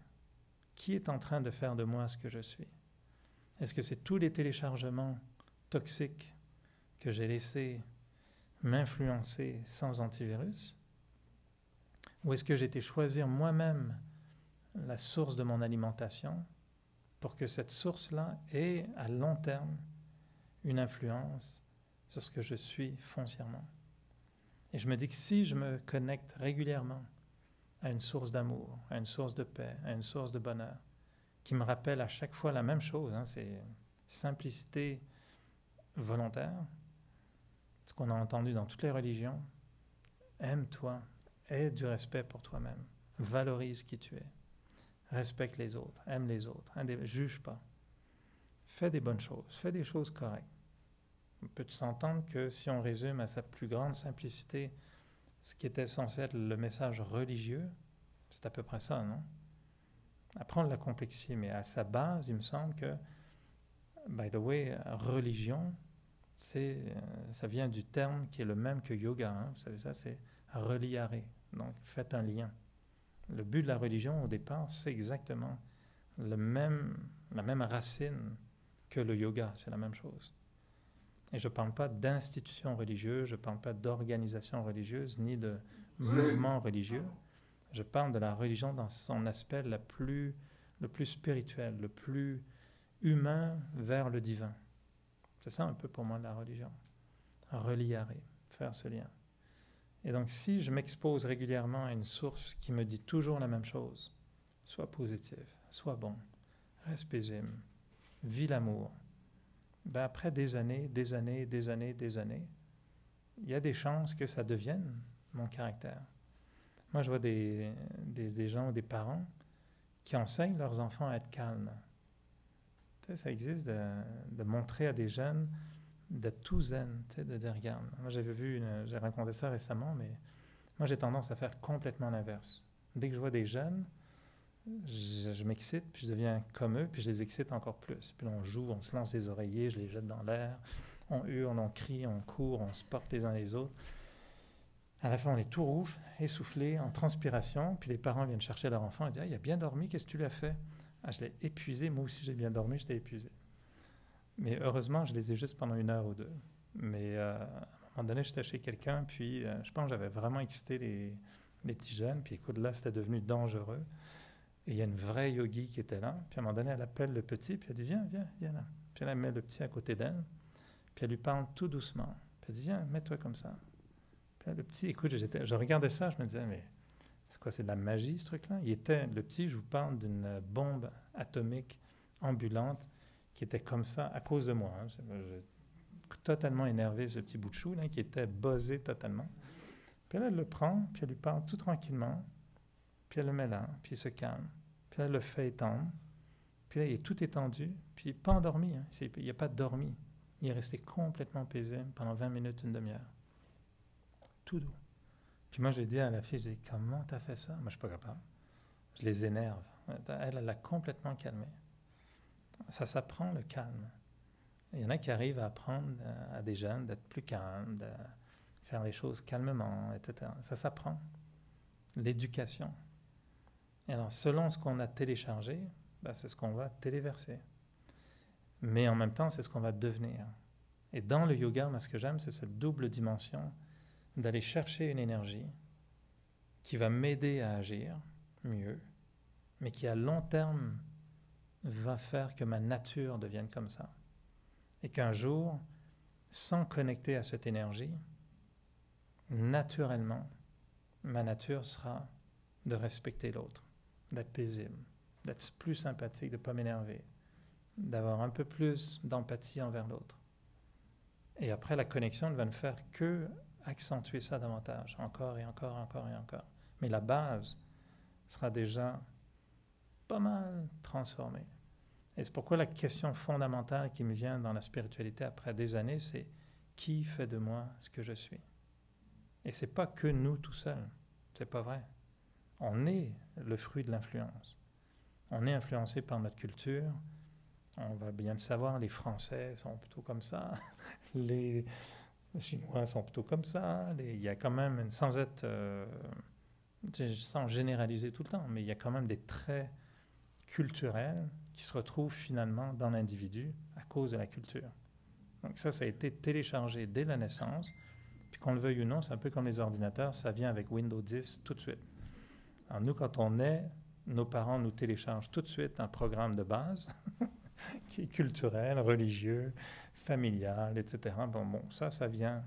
Qui est en train de faire de moi ce que je suis? Est-ce que c'est tous les téléchargements toxiques que j'ai laissés m'influencer sans antivirus? Ou est-ce que j'ai été choisir moi-même la source de mon alimentation pour que cette source-là ait, à long terme, une influence sur ce que je suis foncièrement. Et je me dis que si je me connecte régulièrement à une source d'amour, à une source de paix, à une source de bonheur, qui me rappelle à chaque fois la même chose, hein, c'est simplicité volontaire, ce qu'on a entendu dans toutes les religions, aime-toi, aie du respect pour toi-même, valorise qui tu es, respecte les autres, aime les autres, juge pas, fais des bonnes choses, fais des choses correctes. Peux-tu s'entendre que si on résume à sa plus grande simplicité ce qui était censé être le message religieux, c'est à peu près ça, non? Apprendre la complexifier, mais à sa base, il me semble que, by the way, religion, ça vient du terme qui est le même que yoga, hein, vous savez ça, c'est reliare, donc faites un lien. Le but de la religion, au départ, c'est exactement la même racine que le yoga, c'est la même chose. Et je ne parle pas d'institution religieuse, je ne parle pas d'organisation religieuse, ni de mouvement religieux. Je parle de la religion dans son aspect le plus spirituel, le plus humain vers le divin. C'est ça un peu pour moi la religion. Reliare, faire ce lien. Et donc si je m'expose régulièrement à une source qui me dit toujours la même chose, sois positif, sois bon, reste paisible, vis l'amour, ben après des années, il y a des chances que ça devienne mon caractère. Moi, je vois des gens ou des parents qui enseignent leurs enfants à être calmes. Tu sais, ça existe de montrer à des jeunes d'être tout zen, tu sais, de dire, regarde. Moi, j'ai raconté ça récemment, mais moi, j'ai tendance à faire complètement l'inverse. Dès que je vois des jeunes, je m'excite, puis je deviens comme eux, puis je les excite encore plus. Puis là, on joue, on se lance des oreillers, je les jette dans l'air, on hurle, on crie, on court, on se porte les uns les autres. À la fin, on est tout rouge, essoufflé, en transpiration, puis les parents viennent chercher leur enfant et disent « Ah, il a bien dormi, qu'est-ce que tu lui as fait ?»« Ah, je l'ai épuisé, moi aussi j'ai bien dormi, je l'ai épuisé. » Mais heureusement, je les ai juste pendant 1 heure ou 2. Mais à un moment donné, j'étais chez quelqu'un, puis je pense que j'avais vraiment excité les petits jeunes, puis écoute, là, c'était devenu dangereux. Et il y a une vraie yogi qui était là. Puis à un moment donné, elle appelle le petit, puis elle dit viens là. Puis elle met le petit à côté d'elle, puis elle lui parle tout doucement. Puis elle dit viens, mets-toi comme ça. Puis là, le petit, écoute, je regardais ça, je me disais mais c'est quoi, c'est de la magie ce truc-là? Le petit, je vous parle d'une bombe atomique ambulante qui était comme ça à cause de moi. Hein. J'ai totalement énervé ce petit bout de chou là, qui était buzzé totalement. Puis là, elle le prend, puis elle lui parle tout tranquillement. Puis elle le met là, puis il se calme. Puis là, elle le fait étendre. Puis là, il est tout étendu, puis pas endormi. Hein. Il n'a pas dormi. Il est resté complètement paisible pendant 20 minutes, une demi-heure. Tout doux. Puis moi, j'ai dit à la fille, je dis, comment t'as fait ça? Moi, je ne suis pas capable. Je les énerve. Elle l'a complètement calmé. Ça s'apprend, le calme. Il y en a qui arrivent à apprendre à des jeunes d'être plus calmes, de faire les choses calmement, etc. Ça s'apprend. L'éducation. Et alors, selon ce qu'on a téléchargé, c'est ce qu'on va téléverser. Mais en même temps, c'est ce qu'on va devenir. Et dans le yoga, moi, ce que j'aime, c'est cette double dimension d'aller chercher une énergie qui va m'aider à agir mieux, mais qui à long terme va faire que ma nature devienne comme ça. Et qu'un jour, sans connecter à cette énergie, naturellement, ma nature sera de respecter l'autre, d'être paisible, d'être plus sympathique, de ne pas m'énerver, d'avoir un peu plus d'empathie envers l'autre. Et après, la connexion ne va ne faire que accentuer ça davantage, encore et encore, encore et encore. Mais la base sera déjà pas mal transformée. Et c'est pourquoi la question fondamentale qui me vient dans la spiritualité après des années, c'est qui fait de moi ce que je suis? Et c'est pas que nous tout seuls, c'est pas vrai. On est le fruit de l'influence. On est influencé par notre culture. On va bien le savoir, les Français sont plutôt comme ça, les Chinois sont plutôt comme ça. Il y a quand même, sans généraliser tout le temps, mais il y a quand même des traits culturels qui se retrouvent finalement dans l'individu à cause de la culture. Donc ça a été téléchargé dès la naissance. Puis qu'on le veuille ou non, c'est un peu comme les ordinateurs, ça vient avec Windows 10 tout de suite. Alors nous, quand on est, nos parents nous téléchargent tout de suite un programme de base qui est culturel, religieux, familial, etc. Bon, ça vient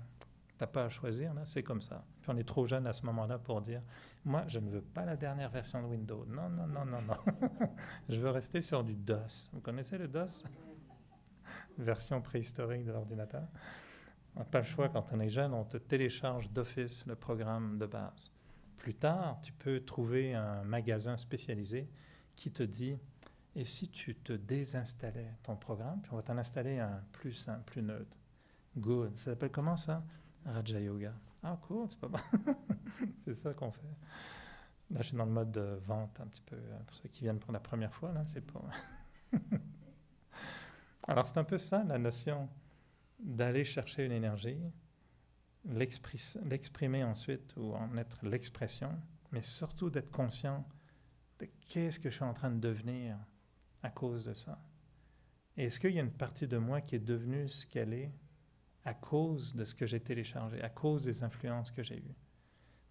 Tu n'as pas à choisir, là, c'est comme ça. Puis on est trop jeune à ce moment-là pour dire, moi, je ne veux pas la dernière version de Windows. Non, non, non, non, non. Je veux rester sur du DOS. Vous connaissez le DOS? Version préhistorique de l'ordinateur. On n'a pas le choix, quand on est jeune, on te télécharge d'office le programme de base. Plus tard, tu peux trouver un magasin spécialisé qui te dit, et si tu te désinstallais ton programme, puis on va t'en installer un plus simple, plus neutre. Good. Ça s'appelle comment ça? Raja Yoga. Ah cool, c'est pas mal. C'est ça qu'on fait. Là, je suis dans le mode de vente un petit peu, pour ceux qui viennent pour la première fois, là, c'est pas... Alors, c'est un peu ça, la notion d'aller chercher une énergie, l'exprimer ensuite, ou en être l'expression, mais surtout d'être conscient de qu'est-ce que je suis en train de devenir à cause de ça. Et est-ce qu'il y a une partie de moi qui est devenue ce qu'elle est à cause de ce que j'ai téléchargé, à cause des influences que j'ai eues?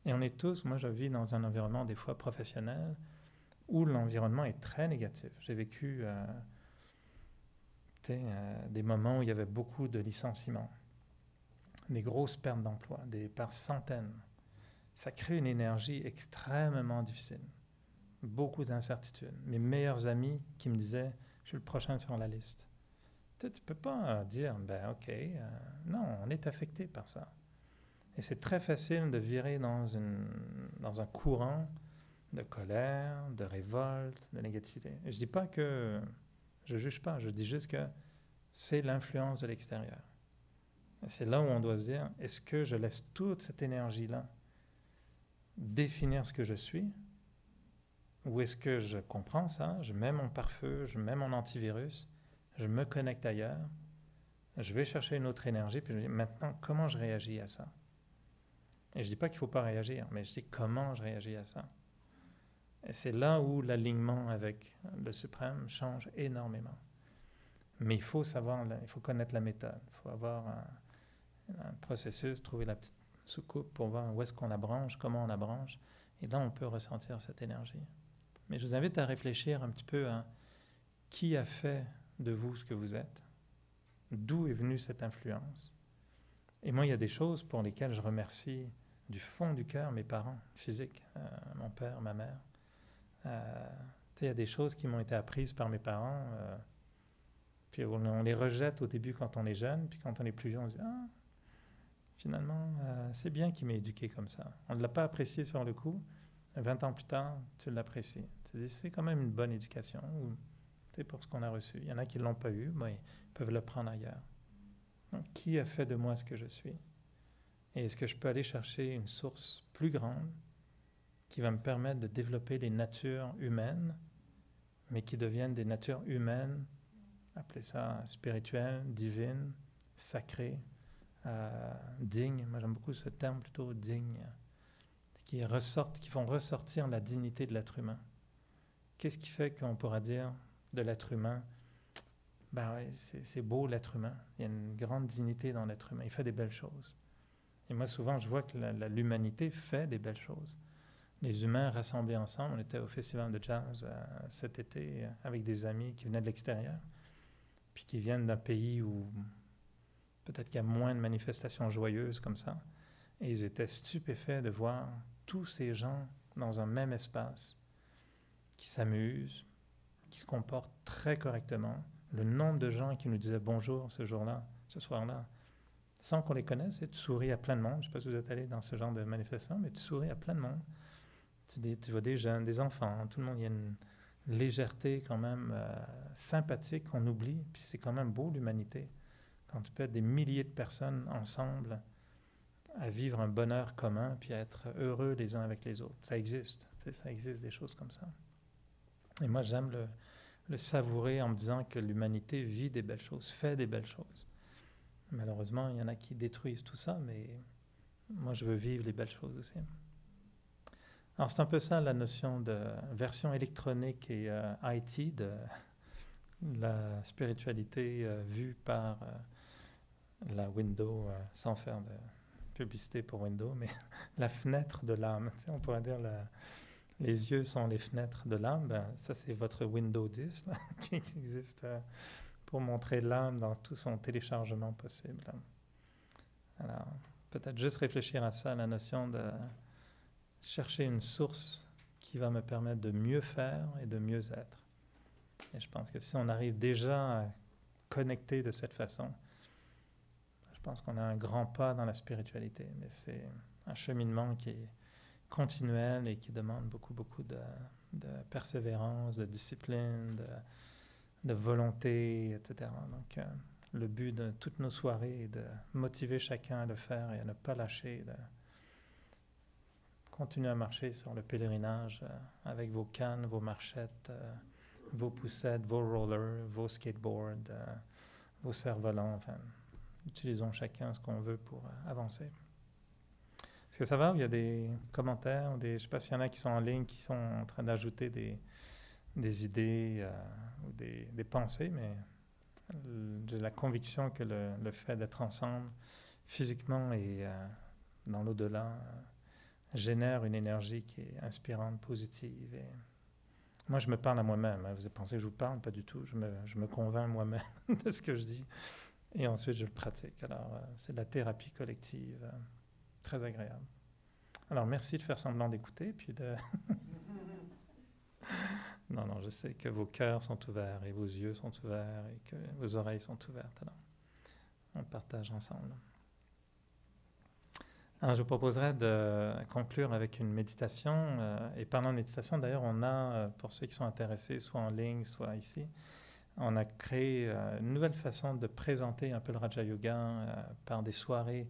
Et on est tous, moi je vis dans un environnement des fois professionnel, où l'environnement est très négatif. J'ai vécu des moments où il y avait beaucoup de licenciements, des grosses pertes d'emploi, par centaines. Ça crée une énergie extrêmement difficile, beaucoup d'incertitudes. Mes meilleurs amis qui me disaient, je suis le prochain sur la liste. Tu ne peux pas dire, ben ok, non, on est affecté par ça. Et c'est très facile de virer dans un courant de colère, de révolte, de négativité. Et je ne dis pas que je ne juge pas, je dis juste que c'est l'influence de l'extérieur. Et c'est là où on doit se dire, est-ce que je laisse toute cette énergie-là définir ce que je suis, ou est-ce que je comprends ça, je mets mon pare-feu, je mets mon antivirus, je me connecte ailleurs, je vais chercher une autre énergie, puis je me dis, maintenant, comment je réagis à ça? Et je ne dis pas qu'il ne faut pas réagir, mais je dis comment je réagis à ça. Et c'est là où l'alignement avec le suprême change énormément. Mais il faut savoir, il faut connaître la méthode. Il faut avoir un processus, trouver la petite soucoupe pour voir où est-ce qu'on la branche, comment on la branche. Et là, on peut ressentir cette énergie. Mais je vous invite à réfléchir un petit peu à qui a fait de vous ce que vous êtes, d'où est venue cette influence. Et moi, il y a des choses pour lesquelles je remercie du fond du cœur mes parents physiques, mon père, ma mère. Il y a des choses qui m'ont été apprises par mes parents, puis on les rejette au début quand on est jeune, puis quand on est plus vieux, on se dit « Ah, finalement, c'est bien qu'il m'ait éduqué comme ça. » On ne l'a pas apprécié sur le coup. 20 ans plus tard, tu l'apprécies. Tu dis « C'est quand même une bonne éducation. » pour ce qu'on a reçu. Il y en a qui ne l'ont pas eu, mais ils peuvent le prendre ailleurs. Donc, qui a fait de moi ce que je suis? Et est-ce que je peux aller chercher une source plus grande qui va me permettre de développer des natures humaines, mais qui deviennent des natures humaines, appelez ça spirituelles, divines, sacrées, dignes. Moi, j'aime beaucoup ce terme plutôt digne, qui font ressortir la dignité de l'être humain. Qu'est-ce qui fait qu'on pourra dire de l'être humain, ben ouais, c'est beau l'être humain, il y a une grande dignité dans l'être humain, il fait des belles choses. Et moi souvent je vois que l'humanité fait des belles choses. Les humains rassemblés ensemble, on était au festival de jazz cet été avec des amis qui venaient de l'extérieur, puis qui viennent d'un pays où peut-être qu'il y a moins de manifestations joyeuses comme ça, et ils étaient stupéfaits de voir tous ces gens dans un même espace qui s'amusent, qui se comportent très correctement. Le nombre de gens qui nous disaient bonjour ce jour-là, ce soir-là, sans qu'on les connaisse, et tu souris à plein de monde. Je ne sais pas si vous êtes allé dans ce genre de manifestation, mais tu souris à plein de monde. Tu vois des jeunes, des enfants, tout le monde. Il y a une légèreté quand même sympathique qu'on oublie. Puis c'est quand même beau l'humanité. Quand tu peux être des milliers de personnes ensemble à vivre un bonheur commun, puis à être heureux les uns avec les autres. Ça existe. Ça existe des choses comme ça. Et moi, j'aime le savourer en me disant que l'humanité vit des belles choses, fait des belles choses. Malheureusement, il y en a qui détruisent tout ça, mais moi, je veux vivre les belles choses aussi. Alors, c'est un peu ça, la notion de version électronique et IT, de la spiritualité vue par la Windows, sans faire de publicité pour Windows, mais la fenêtre de l'âme. Tu sais, on pourrait dire les yeux sont les fenêtres de l'âme. Ben, ça, c'est votre Windows 10 là, qui existe pour montrer l'âme dans tout son téléchargement possible. Alors, peut-être juste réfléchir à ça, la notion de chercher une source qui va me permettre de mieux faire et de mieux être. Et je pense que si on arrive déjà à connecter de cette façon, je pense qu'on a un grand pas dans la spiritualité. Mais c'est un cheminement qui est continuel et qui demande beaucoup, beaucoup de persévérance, de discipline, de volonté, etc. Donc, le but de toutes nos soirées est de motiver chacun à le faire et à ne pas lâcher, de continuer à marcher sur le pèlerinage avec vos cannes, vos marchettes, vos poussettes, vos rollers, vos skateboards, vos cerfs-volants. Enfin, utilisons chacun ce qu'on veut pour avancer. Est-ce que ça va? Il y a des commentaires? Je ne sais pas s'il y en a qui sont en ligne, qui sont en train d'ajouter des idées ou des pensées, mais j'ai la conviction que le fait d'être ensemble, physiquement et dans l'au-delà, génère une énergie qui est inspirante, positive. Et moi, je me parle à moi-même. Hein. Vous avez pensé que je vous parle? Pas du tout. Je me convainc moi-même de ce que je dis. Et ensuite, je le pratique. Alors, c'est de la thérapie collective. Très agréable. Alors, merci de faire semblant d'écouter. Puis non, je sais que vos cœurs sont ouverts et vos yeux sont ouverts et que vos oreilles sont ouvertes. Alors, on partage ensemble. Alors, je vous proposerais de conclure avec une méditation. Et parlant de méditation, d'ailleurs, on a, pour ceux qui sont intéressés, soit en ligne, soit ici, on a créé une nouvelle façon de présenter un peu le Raja Yoga par des soirées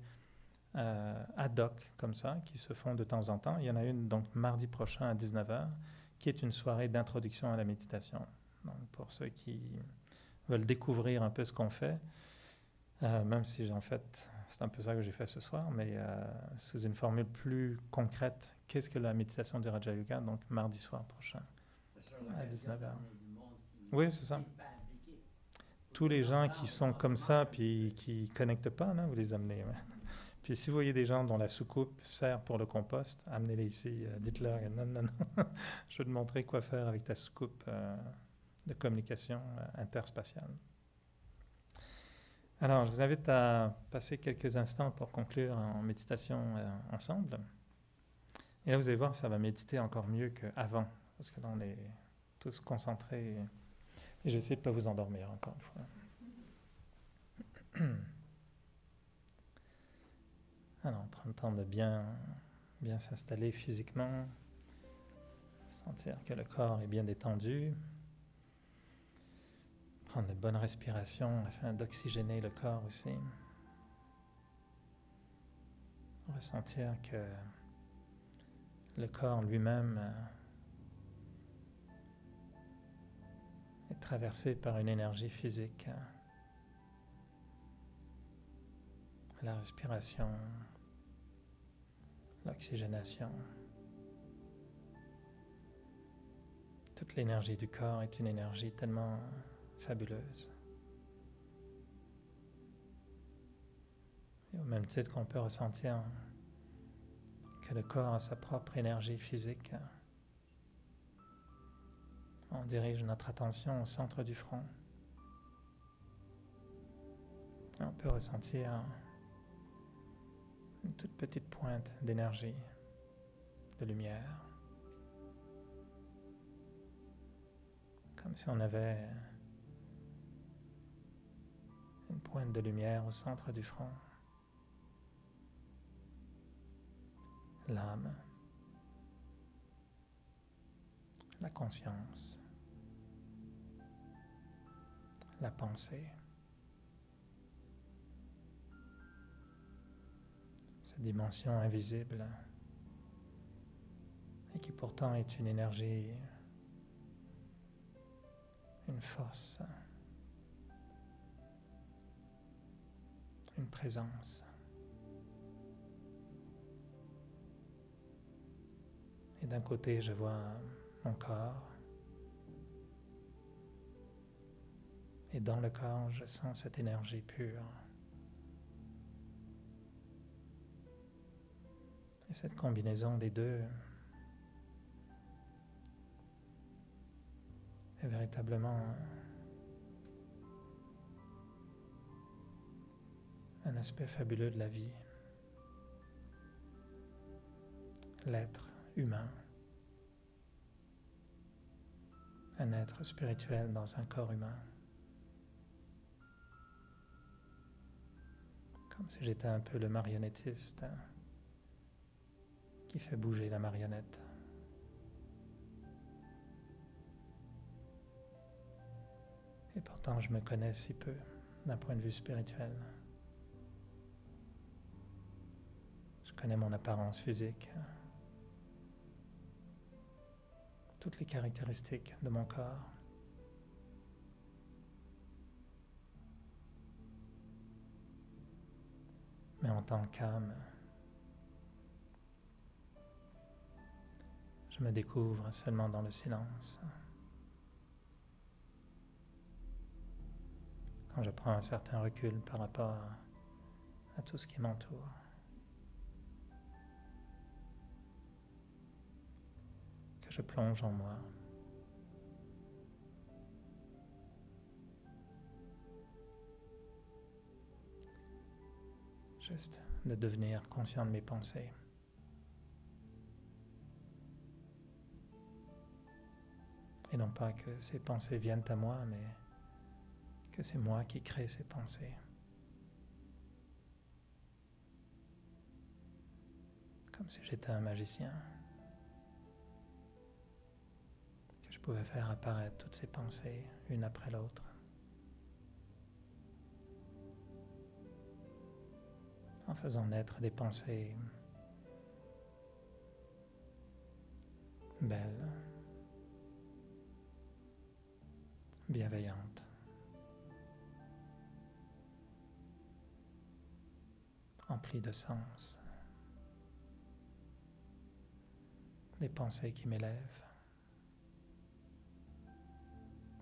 ad hoc, comme ça, qui se font de temps en temps. Il y en a une, donc, mardi prochain à 19h, qui est une soirée d'introduction à la méditation. Donc, pour ceux qui veulent découvrir un peu ce qu'on fait, même si en fait c'est un peu ça que j'ai fait ce soir, mais sous une formule plus concrète, qu'est-ce que la méditation du Raja Yoga, donc mardi soir prochain à 19h. Oui, c'est ça. Tous les gens qui sont comme ça puis qui ne connectent pas, là, vous les amenez. Ouais. Puis si vous voyez des gens dont la soucoupe sert pour le compost, amenez-les ici, dites-leur non, je vais te montrer quoi faire avec ta soucoupe de communication interspatiale. Alors, je vous invite à passer quelques instants pour conclure en méditation ensemble. Et là, vous allez voir, ça va méditer encore mieux qu'avant, parce que là, on est tous concentrés. Et je vais essayer de ne pas vous endormir, encore une fois. Alors, on prend le temps de bien s'installer physiquement, sentir que le corps est bien détendu. Prendre de bonnes respirations afin d'oxygéner le corps aussi. Ressentir que le corps lui-même est traversé par une énergie physique. La respiration, l'oxygénation. Toute l'énergie du corps est une énergie tellement fabuleuse. Et au même titre qu'on peut ressentir que le corps a sa propre énergie physique, on dirige notre attention au centre du front. Et on peut ressentir une toute petite pointe d'énergie, de lumière, comme si on avait une pointe de lumière au centre du front. L'âme, la conscience, la pensée. Cette dimension invisible et qui pourtant est une énergie, une force, une présence. Et d'un côté, je vois mon corps. Et dans le corps, je sens cette énergie pure. Et cette combinaison des deux est véritablement un aspect fabuleux de la vie. l'être humain, un être spirituel dans un corps humain, comme si j'étais un peu le marionnettiste qui fait bouger la marionnette. Et pourtant, je me connais si peu d'un point de vue spirituel. Je connais mon apparence physique, toutes les caractéristiques de mon corps. Mais en tant qu'âme, je me découvre seulement dans le silence. Quand je prends un certain recul par rapport à tout ce qui m'entoure. Que je plonge en moi. Juste de devenir conscient de mes pensées. Et non pas que ces pensées viennent à moi, mais que c'est moi qui crée ces pensées. Comme si j'étais un magicien. Que je pouvais faire apparaître toutes ces pensées, une après l'autre. En faisant naître des pensées belles, bienveillantes, emplies de sens, des pensées qui m'élèvent,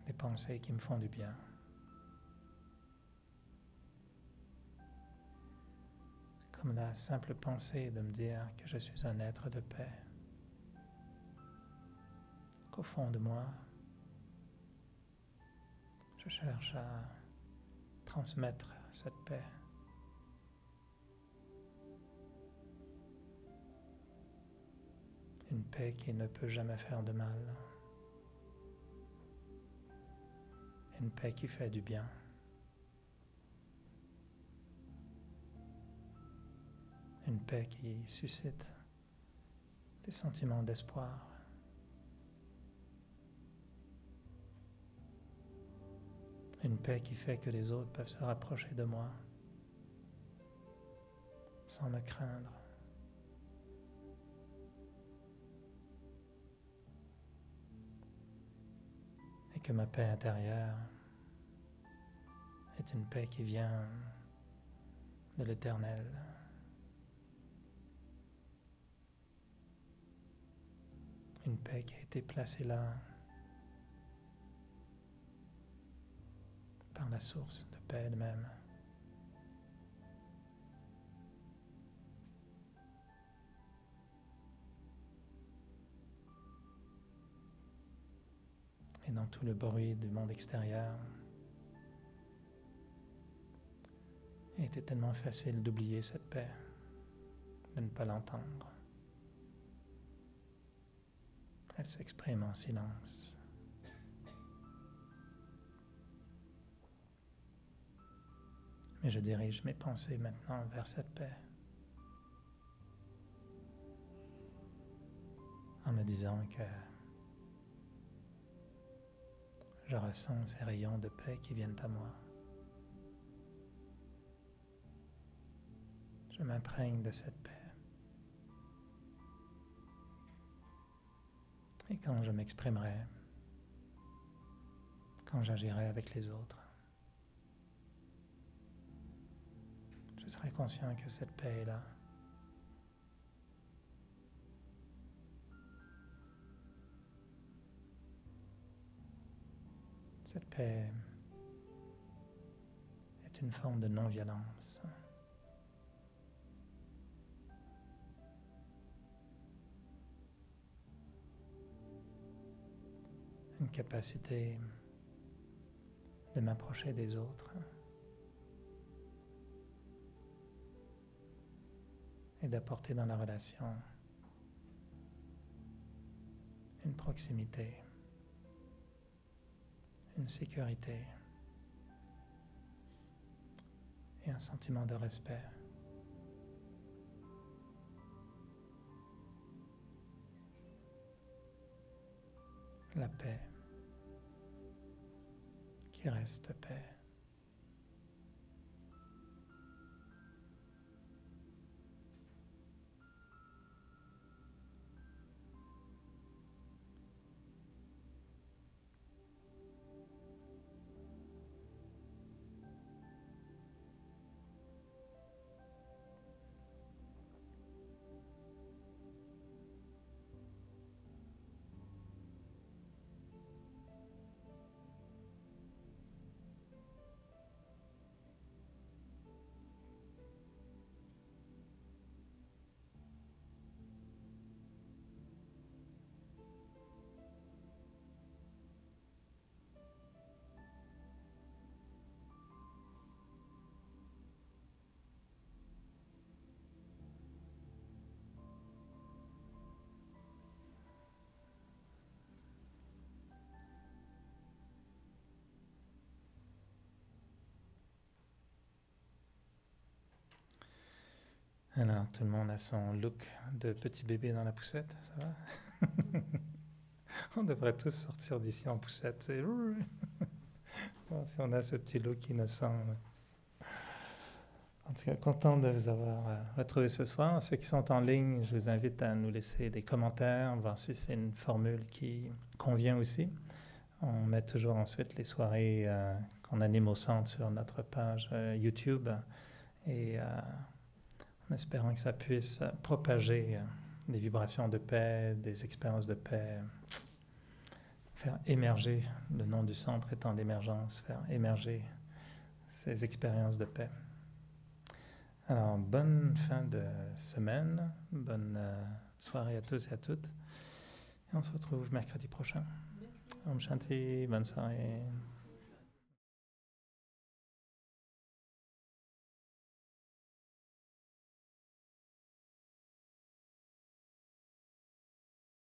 des pensées qui me font du bien. Comme la simple pensée de me dire que je suis un être de paix, qu'au fond de moi, je cherche à transmettre cette paix. Une paix qui ne peut jamais faire de mal. Une paix qui fait du bien. Une paix qui suscite des sentiments d'espoir. Une paix qui fait que les autres peuvent se rapprocher de moi sans me craindre. Et que ma paix intérieure est une paix qui vient de l'Éternel. Une paix qui a été placée là par la source de paix elle-même. Et dans tout le bruit du monde extérieur, il était tellement facile d'oublier cette paix, de ne pas l'entendre. Elle s'exprime en silence. Mais je dirige mes pensées maintenant vers cette paix, en me disant que je ressens ces rayons de paix qui viennent à moi. Je m'imprègne de cette paix. Et quand je m'exprimerai, quand j'agirai avec les autres, je serai conscient que cette paix est là. Cette paix est une forme de non-violence. Une capacité de m'approcher des autres et d'apporter dans la relation une proximité, une sécurité et un sentiment de respect. La paix qui reste paix. Alors, tout le monde a son look de petit bébé dans la poussette, ça va? On devrait tous sortir d'ici en poussette. Bon, si on a ce petit look innocent. En tout cas, content de vous avoir retrouvé ce soir. Ceux qui sont en ligne, je vous invite à nous laisser des commentaires, voir si c'est une formule qui convient aussi. On met toujours ensuite les soirées qu'on anime au centre sur notre page YouTube et en espérant que ça puisse propager des vibrations de paix, des expériences de paix, faire émerger, le nom du centre étant l'émergence, faire émerger ces expériences de paix. Alors, bonne fin de semaine, bonne soirée à tous et à toutes. Et on se retrouve mercredi prochain. Om Shanti, bonne soirée.